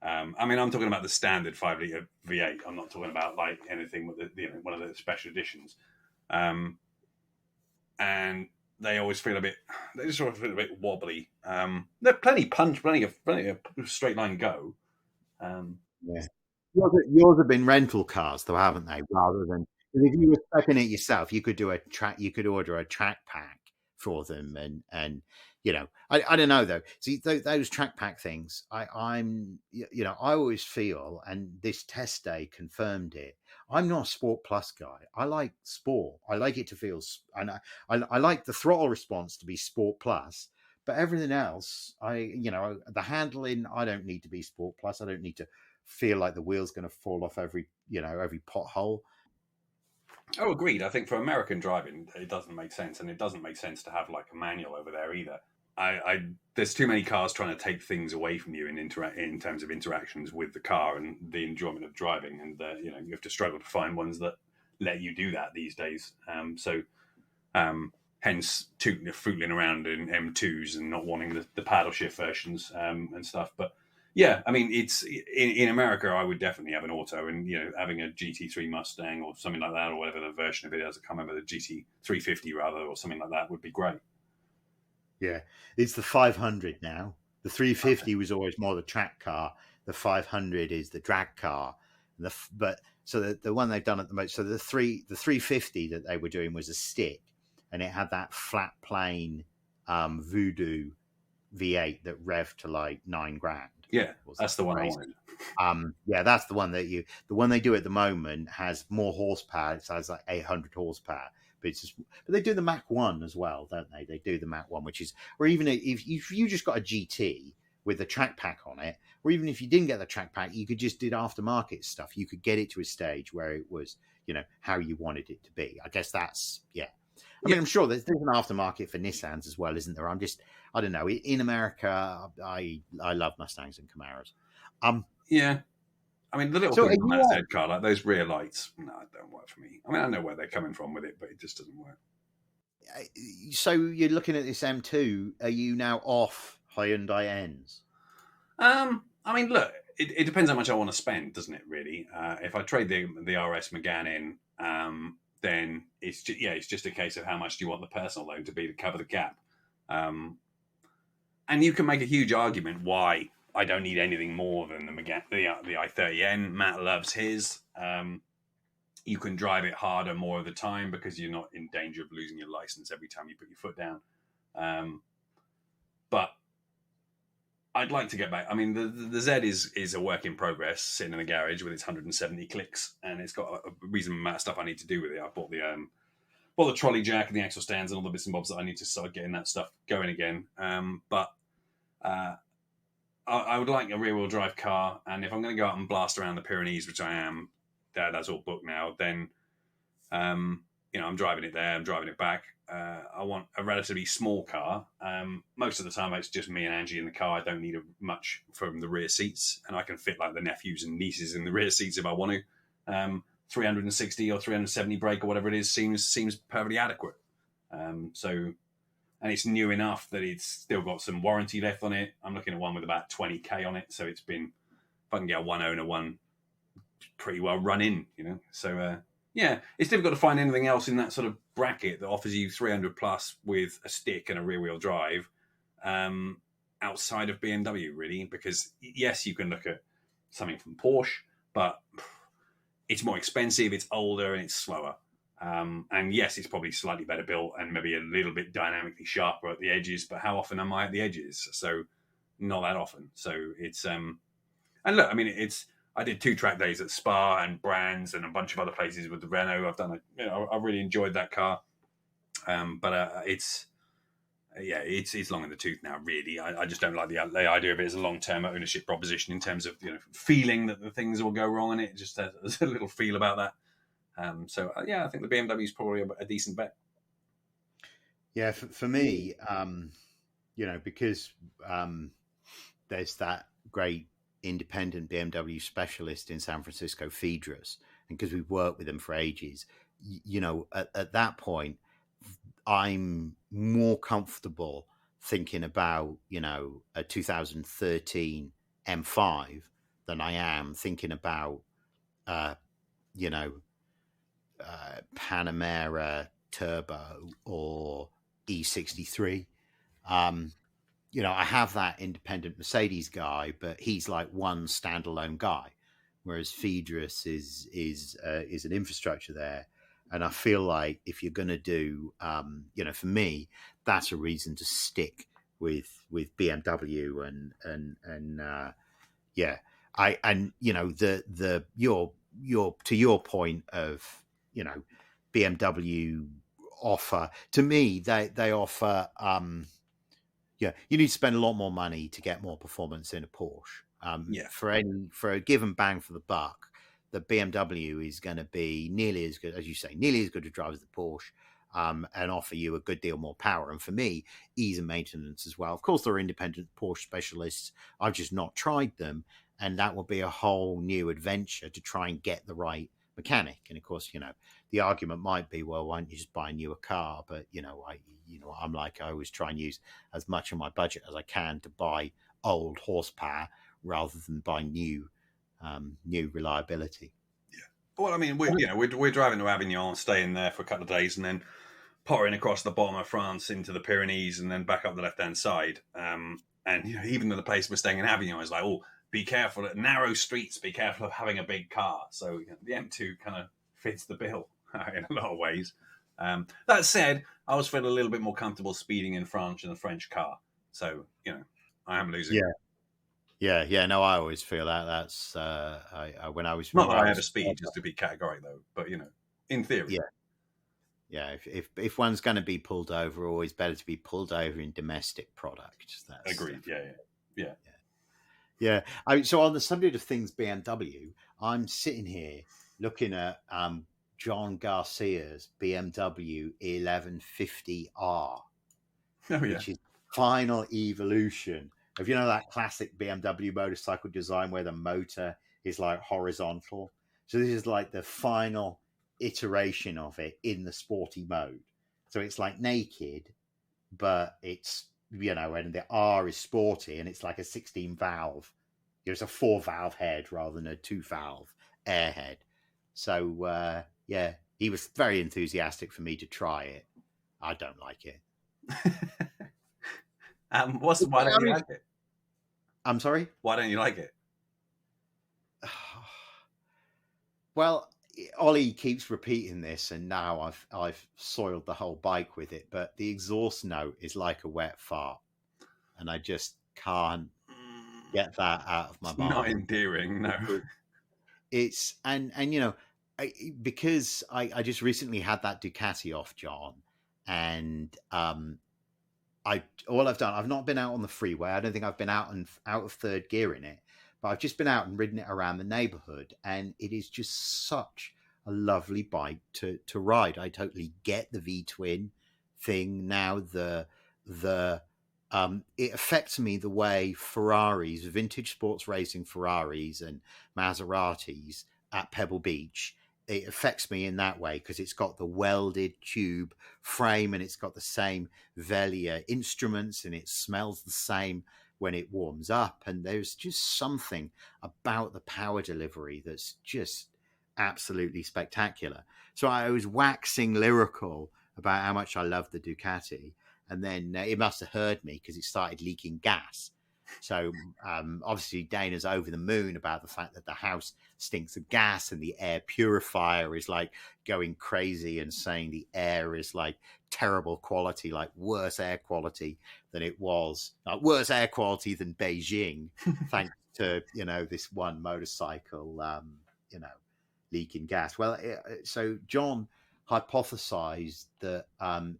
I mean, I'm talking about the standard 5-litre V8. I'm not talking about like anything with one of the special editions. And they always feel they just sort of feel a bit wobbly. They're plenty punch, plenty of straight line go. Yeah. Yours have been rental cars, though, haven't they? Rather than, if you were prepping it yourself, you could order a track pack for them, and I don't know though. See, those track pack things, I always feel, and this test day confirmed it. I'm not a Sport Plus guy. I like sport. I like it to feel, and I like the throttle response to be Sport Plus, But everything else, the handling, I don't need to be Sport Plus. I don't need to feel like the wheel's going to fall off every pothole. Oh, agreed. I think for American driving, it doesn't make sense, and it doesn't make sense to have like a manual over there either. There's too many cars trying to take things away from you in terms of interactions with the car and the enjoyment of driving, and you have to struggle to find ones that let you do that these days. Hence fooling around in M2s and not wanting the paddle shift versions and stuff. But yeah, I mean, it's in America, I would definitely have an auto, and having a GT3 Mustang or something like that, or whatever the version of it is, I can't remember, the GT350 rather, or something like that would be great. Yeah, it's the 500 now. The 350 was always more the track car. The 500 is the drag car. The one they've done at the moment. So the 350 that they were doing was a stick, and it had that flat plane Voodoo V8 that revved to like $9,000. Yeah, that's the one I wanted. That's the one the one they do at the moment has more horsepower. It has like 800 horsepower. But they do the Mach 1 as well, don't they? They do the Mach 1, which is, or even if you just got a GT with the track pack on it, or even if you didn't get the track pack, you could just do aftermarket stuff. You could get it to a stage where it was, how you wanted it to be. I guess that's, I mean, I'm sure there's an aftermarket for Nissans as well, isn't there? I don't know. In America, I love Mustangs and Camaros. Yeah. I mean, the little things on that Z car, like those rear lights, no, it don't work for me. I mean, I know where they're coming from with it, but it just doesn't work. So you're looking at this M2. Are you now off Hyundai N's? I mean, look, it depends how much I want to spend, doesn't it? Really, if I trade the RS Megane in, then it's just a case of how much do you want the personal loan to be to cover the gap. And you can make a huge argument why I don't need anything more than the i30N. Matt loves his. You can drive it harder more of the time because you're not in danger of losing your license every time you put your foot down. But I'd like to get back. I mean, the Z is a work in progress, sitting in the garage with its 170 clicks, and it's got a reasonable amount of stuff I need to do with it. I bought the trolley jack and the axle stands and all the bits and bobs that I need to start getting that stuff going again. But I would like a rear-wheel drive car, and if I'm going to go out and blast around the Pyrenees, which I am, that's all booked now, then I'm driving it there, I'm driving it back. I want a relatively small car. Most of the time, it's just me and Angie in the car. I don't need much from the rear seats, and I can fit like the nephews and nieces in the rear seats if I want to. 360 or 370 brake or whatever it is seems perfectly adequate. And it's new enough that it's still got some warranty left on it. I'm looking at one with about 20k on it, so it's been, if I can get a one owner one, pretty well run in, So it's difficult to find anything else in that sort of bracket that offers you 300 plus with a stick and a rear wheel drive outside of BMW, really. Because yes, you can look at something from Porsche, but it's more expensive, it's older, and it's slower. And yes, it's probably slightly better built and maybe a little bit dynamically sharper at the edges, but how often am I at the edges? So not that often. So it's, and look, I mean, I did 2 track days at Spa and Brands and a bunch of other places with the Renault. I've done I really enjoyed that car. But it's long in the tooth now, really. I just don't like the idea of it as a long-term ownership proposition in terms of, feeling that the things will go wrong in it. Just there's a little feel about that. I think the BMW is probably a decent bet. Yeah, for me, because there's that great independent BMW specialist in San Francisco, Phaedrus, and because we've worked with them for ages, at that point, I'm more comfortable thinking about, a 2013 M5 than I am thinking about, Panamera Turbo or E63. I have that independent Mercedes guy, but he's like one standalone guy, whereas Phaedrus is an infrastructure there. And I feel like if you're going to do, for me, that's a reason to stick with BMW to your point of, BMW offer, to me, they offer, Yeah, you need to spend a lot more money to get more performance in a Porsche. Yeah. For a given bang for the buck, the BMW is going to be nearly as good, as you say, nearly as good a drive as the Porsche, and offer you a good deal more power. And for me, ease of maintenance as well. Of course, there are independent Porsche specialists. I've just not tried them, and that will be a whole new adventure to try and get the right mechanic. And of course, the argument might be, well, why don't you just buy a newer car? But I'm like, I always try and use as much of my budget as I can to buy old horsepower rather than buy new reliability. Yeah. Well, I mean, we're driving to Avignon, staying there for a couple of days, and then pouring across the bottom of France into the Pyrenees, and then back up the left-hand side. And even though the place we're staying in Avignon is like, oh, be careful at narrow streets, be careful of having a big car. So the M2 kind of fits the bill in a lot of ways. That said, I was feeling a little bit more comfortable speeding in France in a French car. So, I am losing. Yeah. No, I always feel that. That's when I was not that I had a speed, just to be categoric though. But in theory, yeah. If one's going to be pulled over, always better to be pulled over in domestic product. That's agreed. Yeah. So on the subject of things BMW, I'm sitting here looking at John Garcia's BMW 1150R, which is final evolution of that classic BMW motorcycle design where the motor is like horizontal. So this is like the final iteration of it in the sporty mode. So it's like naked, but it's and the R is sporty, and it's like a 16 valve. It's a 4 valve head rather than a 2 valve air head. So he was very enthusiastic for me to try it. I don't like it. Why don't you like it? I'm sorry? Why don't you like it? Well, Ollie keeps repeating this, and now I've soiled the whole bike with it. But the exhaust note is like a wet fart, and I just can't get that out of my mind. Not endearing, no. It's because I just recently had that Ducati off, John, and all I've done, I've not been out on the freeway. I don't think I've been out of third gear in it, but I've just been out and ridden it around the neighborhood, and it is just such a lovely bike to ride. I totally get the V-twin thing now. It affects me the way Ferraris, vintage sports racing Ferraris and Maseratis at Pebble Beach, it affects me in that way because it's got the welded tube frame and it's got the same Velia instruments and it smells the same when it warms up. And there's just something about the power delivery that's just absolutely spectacular. So I was waxing lyrical about how much I love the Ducati. And then it must have heard me because it started leaking gas. So obviously Dana's over the moon about the fact that the house stinks of gas and the air purifier is like going crazy and saying the air is like terrible quality, like worse air quality than it was, worse air quality than Beijing, thanks to, this one motorcycle, leaking gas. Well, so John hypothesized that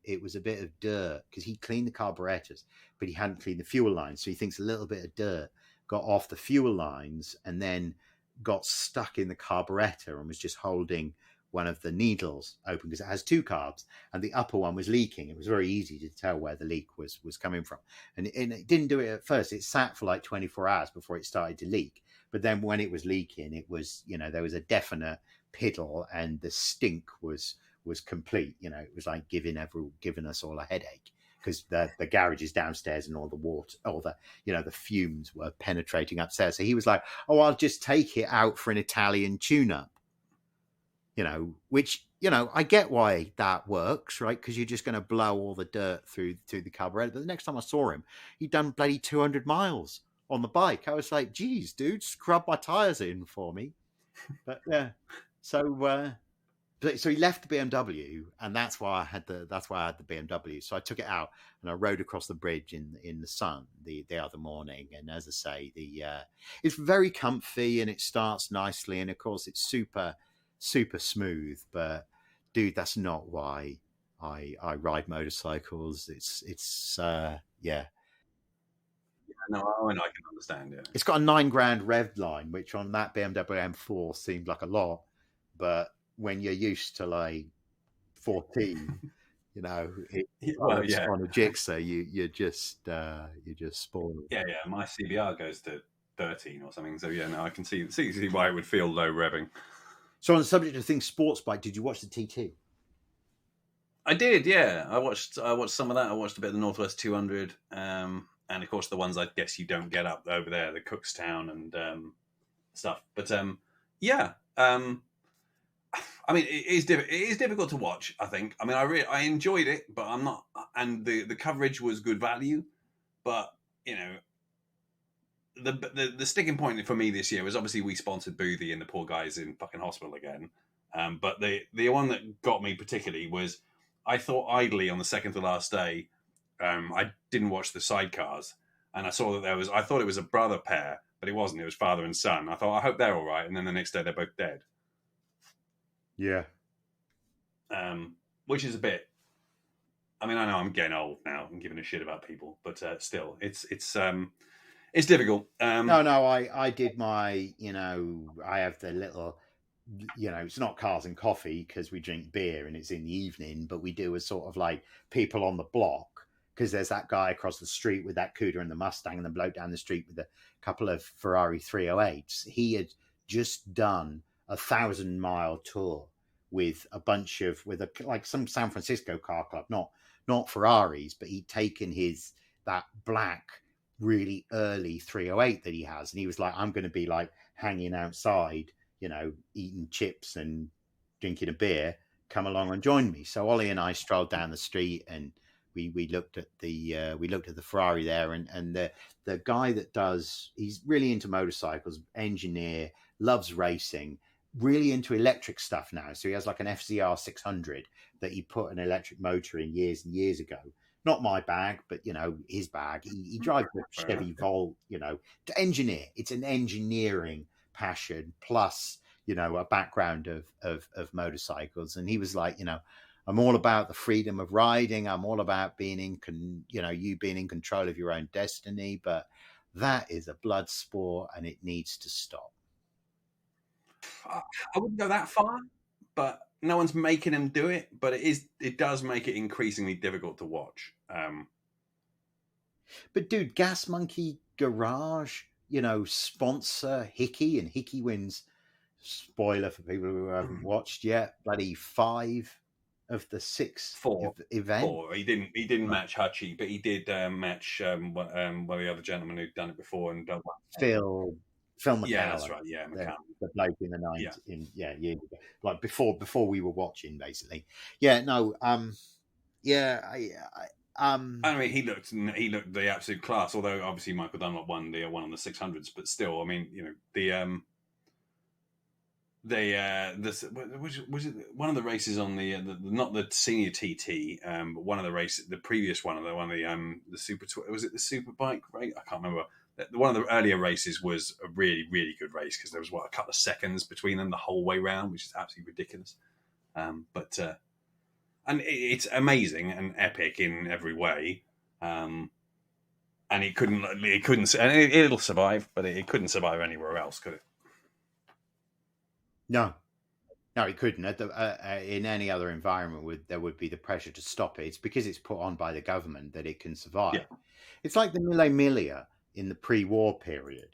it was a bit of dirt because he cleaned the carburetors, but he hadn't cleaned the fuel lines. So he thinks a little bit of dirt got off the fuel lines and then got stuck in the carburetor and was just holding one of the needles open because it has two carbs and the upper one was leaking. It was very easy to tell where the leak was coming from. And it didn't do it at first. It sat for like 24 hours before it started to leak. But then when it was leaking, it was, there was a definite piddle and the stink was complete. It was like giving us all a headache because the garage is downstairs and all the water, all the the fumes were penetrating upstairs. So he was like, "Oh, I'll just take it out for an Italian tune-up." Which I get why that works, right? Because you're just going to blow all the dirt through the carburetor. But the next time I saw him, he'd done bloody 200 miles on the bike. I was like, "Geez, dude, scrub my tires in for me." But yeah, so he left the BMW, and that's why I had the BMW. So I took it out and I rode across the bridge in the sun the other morning. And as I say, it's very comfy and it starts nicely, and of course it's super smooth. But dude, that's not why I ride motorcycles. It's No, I can understand it. It's got a $9,000 rev line, which on that BMW M4 seemed like a lot, but when you're used to like 14, you know, on a Gixxer, you're just spoiled. Yeah. My CBR goes to 13 or something. So yeah, no, I can see why it would feel low revving. So on the subject of things sports bike, did you watch the TT? I did, yeah. I watched some of that. I watched a bit of the Northwest 200, and of course the ones I guess you don't get up over there, the Cookstown and stuff. But yeah. I mean, it is difficult to watch. I think. I mean, I enjoyed it, but I'm not. And the coverage was good value, but you know, the sticking point for me this year was obviously we sponsored Boothie and the poor guy's in fucking hospital again. But the one that got me particularly was I thought idly on the second to last day. I didn't watch the sidecars, and I saw that I thought it was a brother pair, but it wasn't. It was father and son. I thought I hope they're all right, and then the next day they're both dead. Yeah. Which is a bit. I mean, I know I'm getting old now and giving a shit about people, but still, it's difficult. No, I did my, I have the little, it's not cars and coffee because we drink beer and it's in the evening, but we do a sort of like people on the block because there's that guy across the street with that Cuda and the Mustang and the bloke down the street with a couple of Ferrari 308s. He had just done a 1,000-mile tour with a bunch of like some San Francisco car club, not Ferraris, but he'd taken that black really early 308 that he has, and he was like, I'm going to be like hanging outside, eating chips and drinking a beer. Come along and join me. So Ollie and I strolled down the street and we looked at the Ferrari there, and the guy he's really into motorcycles, engineer, loves racing, really into electric stuff now. So he has like an FZR 600 that he put an electric motor in years and years ago. Not my bag, but his bag. He drives a Chevy Volt, to engineer. It's an engineering passion plus, a background of motorcycles. And he was like, I'm all about the freedom of riding. I'm all about being you being in control of your own destiny. But that is a blood sport and it needs to stop. I wouldn't go that far, but no one's making him do it. But it does make it increasingly difficult to watch. But dude, Gas Monkey Garage, sponsor Hickey, and Hickey wins. Spoiler for people who haven't watched yet. Bloody 5 of the 6 event. 4. He didn't match Hutchie, but he did match one of the other gentlemen who'd done it before and done Phil McCallum. Yeah, that's right. Yeah, McCallum. The bloke in the 90s. Years ago. Like before we were watching, basically. Yeah, no. I mean, he looked the absolute class. Although obviously Michael Dunlop won the one on the 600s, but still, I mean, was it one of the races on the not the senior TT, but one of the races, the previous one of the super, was it the super bike race? I can't remember. One of the earlier races was a really, really good race because there was a couple of seconds between them the whole way round, which is absolutely ridiculous. And it's amazing and epic in every way. And it couldn't, and it'll survive, but it couldn't survive anywhere else, could it? No, it couldn't. In any other environment, there would be the pressure to stop it. It's because it's put on by the government that it can survive. Yeah. It's like the Mille Miglia in the pre-war period.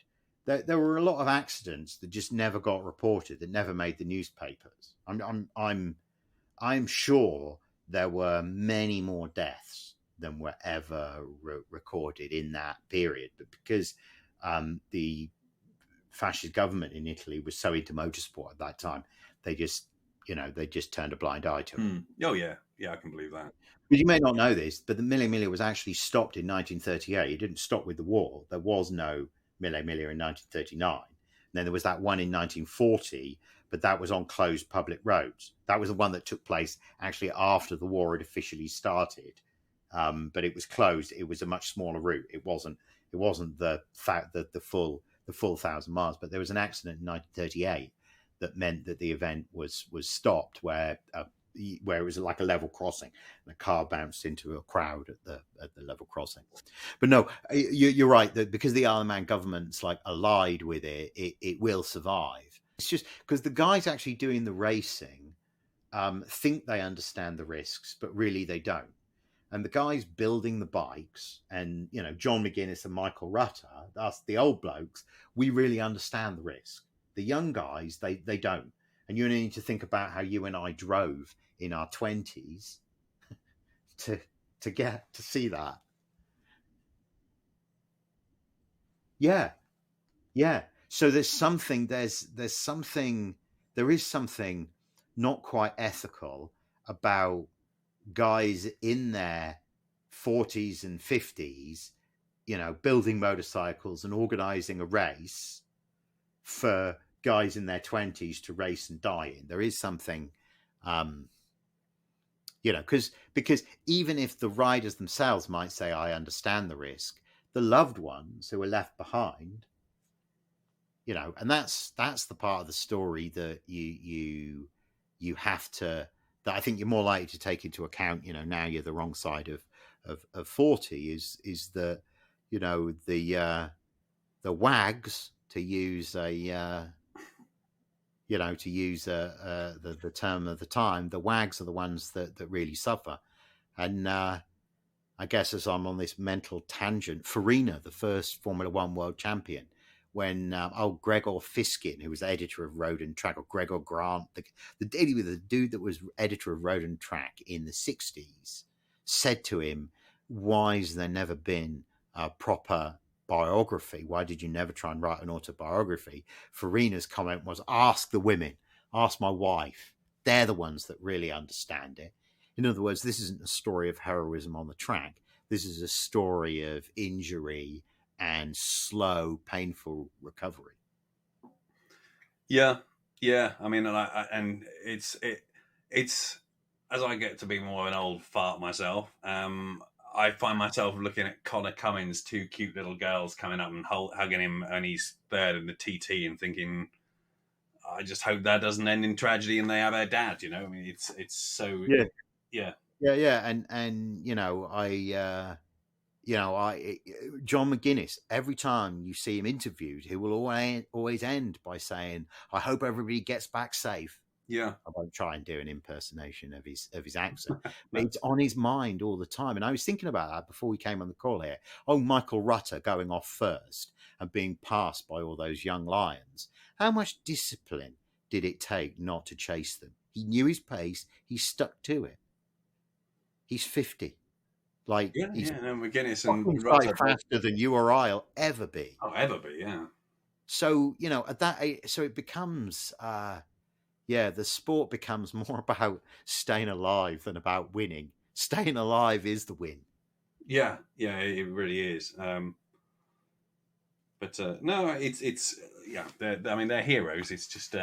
There were a lot of accidents that just never got reported, that never made the newspapers. I'm sure there were many more deaths than were ever recorded in that period, but because the fascist government in Italy was so into motorsport at that time, they just turned a blind eye to it. Oh yeah, I can believe that. But you may not know this, but the Mille Miglia was actually stopped in 1938. It didn't stop with the war. There was no Mille Miglia in 1939. And then there was that one in 1940, but that was on closed public roads. That was the one that took place actually after the war had officially started. But it was closed. It was a much smaller route. It wasn't the full 1,000 miles. But there was an accident in 1938 that meant that the event was stopped, where where it was like a level crossing, and a car bounced into a crowd at the level crossing. But no, you're right, that because the Isle of Man government's like allied with it, it will survive. It's just because the guys actually doing the racing think they understand the risks, but really they don't. And the guys building the bikes, and John McGuinness and Michael Rutter, us the old blokes, we really understand the risk. The young guys, they don't. And you need to think about how you and I drove in our 20s to get to see that. Yeah. So there is something not quite ethical about guys in their 40s and 50s, building motorcycles and organizing a race for guys in their 20s to race and die in. There is something, because even if the riders themselves might say, I understand the risk, the loved ones who are left behind, and that's the part of the story that you have to, that I think you're more likely to take into account, now you're the wrong side of 40, is that, the wags, to use the term of the time, the wags are the ones that really suffer. And I guess, as I'm on this mental tangent, Farina, the first Formula One world champion, when Gregor Fiskin, who was the editor of Road and Track, or Gregor Grant, the dude that was editor of Road and Track in the 60s, said to him, why has there never been a proper biography? Why did you never try and write an autobiography? Farina's comment was, ask the women, ask my wife. They're the ones that really understand it. In other words, this isn't a story of heroism on the track. This is a story of injury and slow, painful recovery. Yeah. I mean, and it's as I get to be more of an old fart myself. I find myself looking at Connor Cummins, two cute little girls coming up and hugging him, and he's third in the TT, and thinking, I just hope that doesn't end in tragedy and they have their dad. I mean, it's so yeah. And John McGuinness, every time you see him interviewed, he will always end by saying, I hope everybody gets back safe. Yeah. I won't try and do an impersonation of his accent, but it's on his mind all the time. And I was thinking about that before we came on the call here. Michael Rutter going off first and being passed by all those young lions. How much discipline did it take not to chase them? He knew his pace. He stuck to it. He's 50. He's McGuinness and Rutter faster than you or I'll ever be. Oh, ever be, yeah. So, at that age, so it becomes, the sport becomes more about staying alive than about winning. Staying alive is the win. Yeah, it really is. But no, it's they're heroes. It's just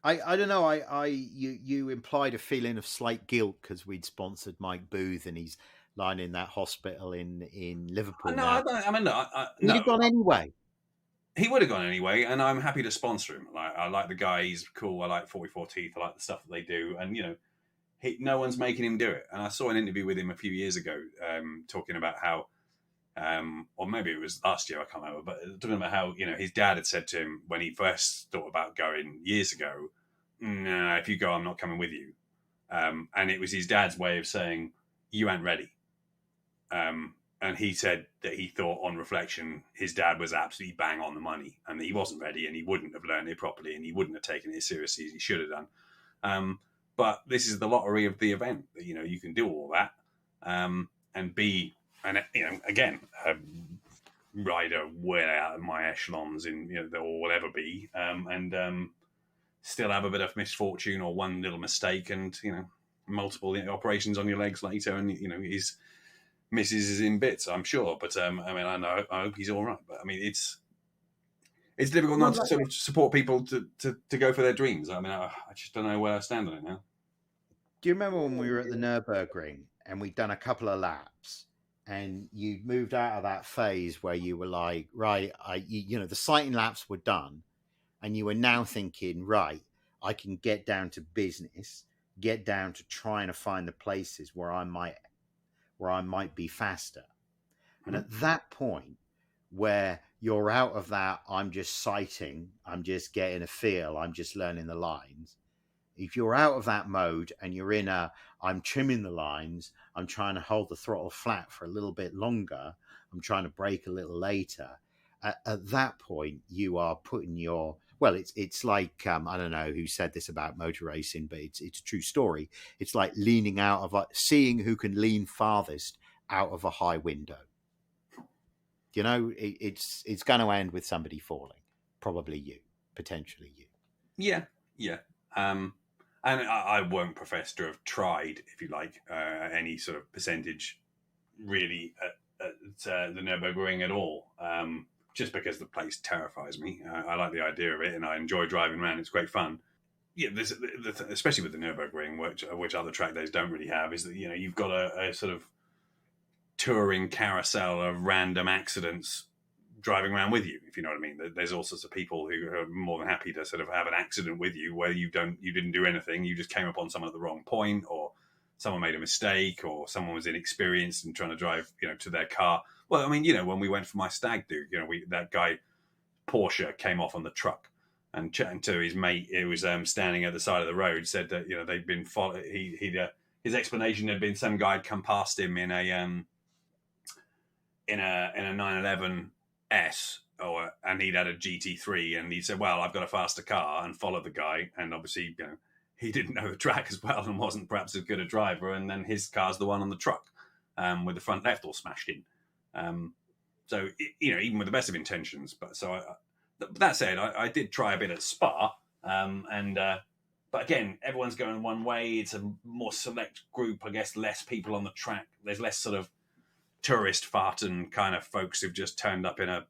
I don't know. You implied a feeling of slight guilt because we'd sponsored Mike Booth and he's lying in that hospital in Liverpool. No, now. He'd have gone anyway. He would have gone anyway, and I'm happy to sponsor him. I like the guy; he's cool. I like 44 Teeth. I like the stuff that they do, and no one's making him do it. And I saw an interview with him a few years ago, talking about how, or maybe it was last year, I can't remember, but talking about how his dad had said to him when he first thought about going years ago, "No, if you go, I'm not coming with you." And it was his dad's way of saying, "You ain't ready." And he said that he thought, on reflection, his dad was absolutely bang on the money, and that he wasn't ready, and he wouldn't have learned it properly, and he wouldn't have taken it as seriously as he should have done. But this is the lottery of the event. You can do all that and be, again, a rider way out of my echelons or will ever be, and still have a bit of misfortune or one little mistake, and multiple operations on your legs later, and his misses is in bits, I'm sure, but I hope he's all right. But I mean, it's difficult not to sort of support people to go for their dreams. I mean, I just don't know where I stand on it now. Do you remember when we were at the Nürburgring and we'd done a couple of laps, and you moved out of that phase where you were like, right, the sighting laps were done, and you were now thinking, right, I can get down to business, get down to trying to find the places where I might be faster. And at that point, where you're out of that, I'm just sighting, I'm just getting a feel, I'm just learning the lines. If you're out of that mode and you're in I'm trimming the lines, I'm trying to hold the throttle flat for a little bit longer, I'm trying to brake a little later. At that point, you are putting it's like, I don't know who said this about motor racing, but it's a true story. It's like leaning out of seeing who can lean farthest out of a high window. You know, it's going to end with somebody falling, probably you, potentially you. Yeah. And I won't profess to have tried, if you like, any sort of percentage really at the Nürburgring at all, just because the place terrifies me. I like the idea of it, and I enjoy driving around. It's great fun. Yeah, especially with the Nürburgring, which other track days don't really have, is that you've got a sort of touring carousel of random accidents driving around with you, if you know what I mean. There's all sorts of people who are more than happy to sort of have an accident with you where you didn't do anything, you just came upon someone at the wrong point, or someone made a mistake, or someone was inexperienced and trying to drive to their car. Well, I mean, when we went for my stag do, that guy Porsche came off on the truck, and chatting to his mate who was standing at the side of the road, said that they'd been followed. His explanation had been some guy had come past him in a 911 S, and he'd had a GT3, and he said, "Well, I've got a faster car," and followed the guy. And obviously, he didn't know the track as well and wasn't perhaps as good a driver. And then his car's the one on the truck, with the front left all smashed in. So even with the best of intentions, but that said, I did try a bit at Spa, but again, everyone's going one way. It's a more select group, I guess. Less people on the track. There's less sort of tourist farting kind of folks who've just turned up in a,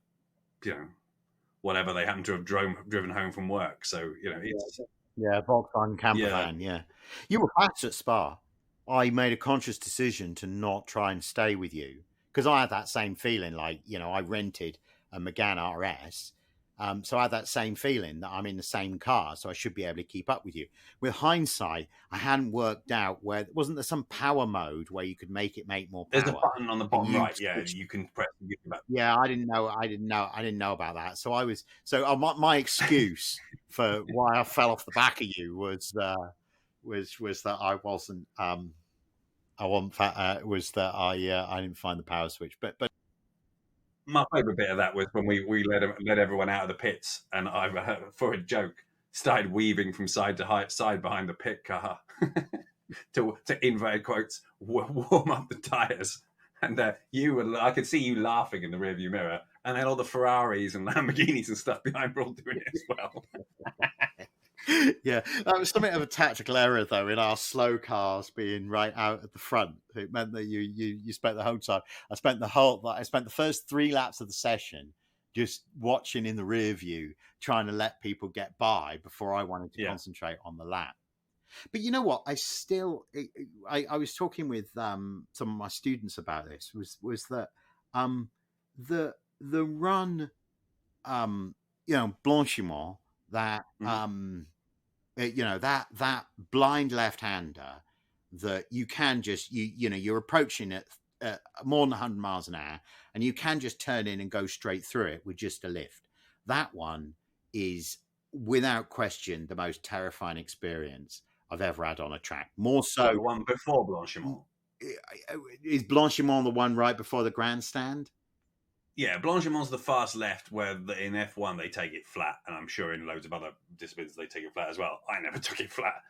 whatever they happen to have driven home from work. So, it's... Yeah, Volkswagen camper van, yeah. You were fast at Spa. I made a conscious decision to not try and stay with you because I had that same feeling, like, I rented a Megane RS. So I had that same feeling that I'm in the same car, so I should be able to keep up with you. With hindsight, I hadn't worked out wasn't there some power mode where you could make more power? There's a button on the bottom right, you can press. Yeah, I didn't know about that. So my excuse for why I fell off the back of you was that I wasn't was that I didn't find the power switch, but. My favourite bit of that was when we let everyone out of the pits, and I, for a joke, started weaving from side to side behind the pit car to inverted quotes, warm up the tyres. And I could see you laughing in the rearview mirror, and then all the Ferraris and Lamborghinis and stuff behind were all doing it as well. Yeah, that was something of a tactical error, though, in our slow cars being right out at the front. It meant that you spent the whole time. I spent the first 3 laps of the session just watching in the rear view, trying to let people get by before I wanted to concentrate on the lap. But you know what? I was talking with some of my students about this. Was that the run, Blanchiment, that that blind left-hander that you can just you're approaching it more than 100 miles an hour, and you can just turn in and go straight through it with just a lift. That one is without question the most terrifying experience I've ever had on a track. More so the one before Blanchiment. Is Blanchiment the one right before the grandstand? Yeah, Blanchiment's the fast left where in F1 they take it flat, and I'm sure in loads of other disciplines they take it flat as well. I never took it flat.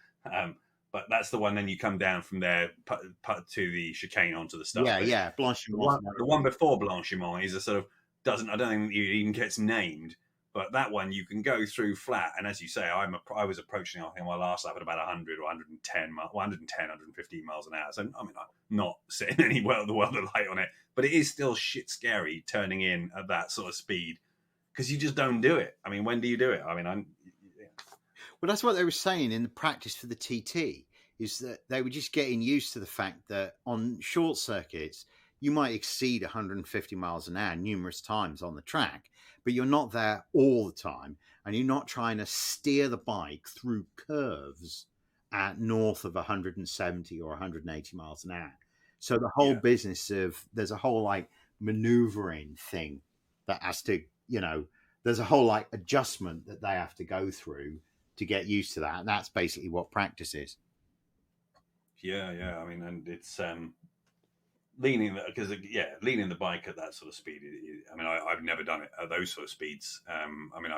But that's the one, then you come down from there put to the chicane onto the start. Yeah, Blanchiment. The one before Blanchiment is a sort of, I don't think it even gets named, but that one you can go through flat. And as you say, I was approaching, I think, my last lap at about 100 or 110, 115 miles an hour. So, I mean, I'm not setting any world of light on it, but it is still shit scary turning in at that sort of speed because you just don't do it. I mean, when do you do it? I mean, Well, that's what they were saying in the practice for the TT, is that they were just getting used to the fact that on short circuits, you might exceed 150 miles an hour numerous times on the track, but you're not there all the time, and you're not trying to steer the bike through curves at north of 170 or 180 miles an hour. So the whole business of, there's a whole like maneuvering thing that has to, there's a whole like adjustment that they have to go through to get used to that. And that's basically what practice is. Yeah. I mean, and it's leaning the bike at that sort of speed. I mean, I've never done it at those sort of speeds. I mean,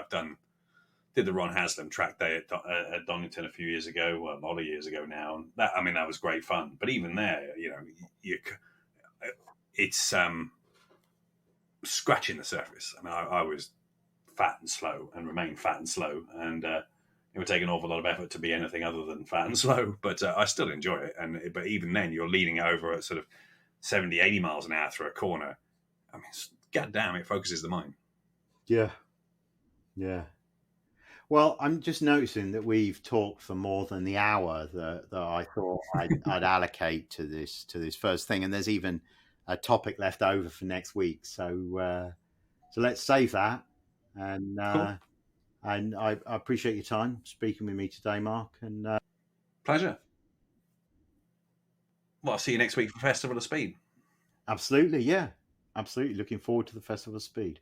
did the Ron Haslam track day at Donington a few years ago, well, a lot of years ago now. And that was great fun. But even there, it's scratching the surface. I mean, I was fat and slow and remain fat and slow, and it would take an awful lot of effort to be anything other than fat and slow. But I still enjoy it. But even then, you're leaning over at sort of 70, 80 miles an hour through a corner. I mean, goddamn, it focuses the mind. Yeah. Well, I'm just noticing that we've talked for more than the hour that I thought I'd allocate to this first thing, and there's even a topic left over for next week. So let's save that. And cool. And I appreciate your time speaking with me today, Mark. And pleasure. Well, I'll see you next week for Festival of Speed. Absolutely, yeah. Absolutely. Looking forward to the Festival of Speed.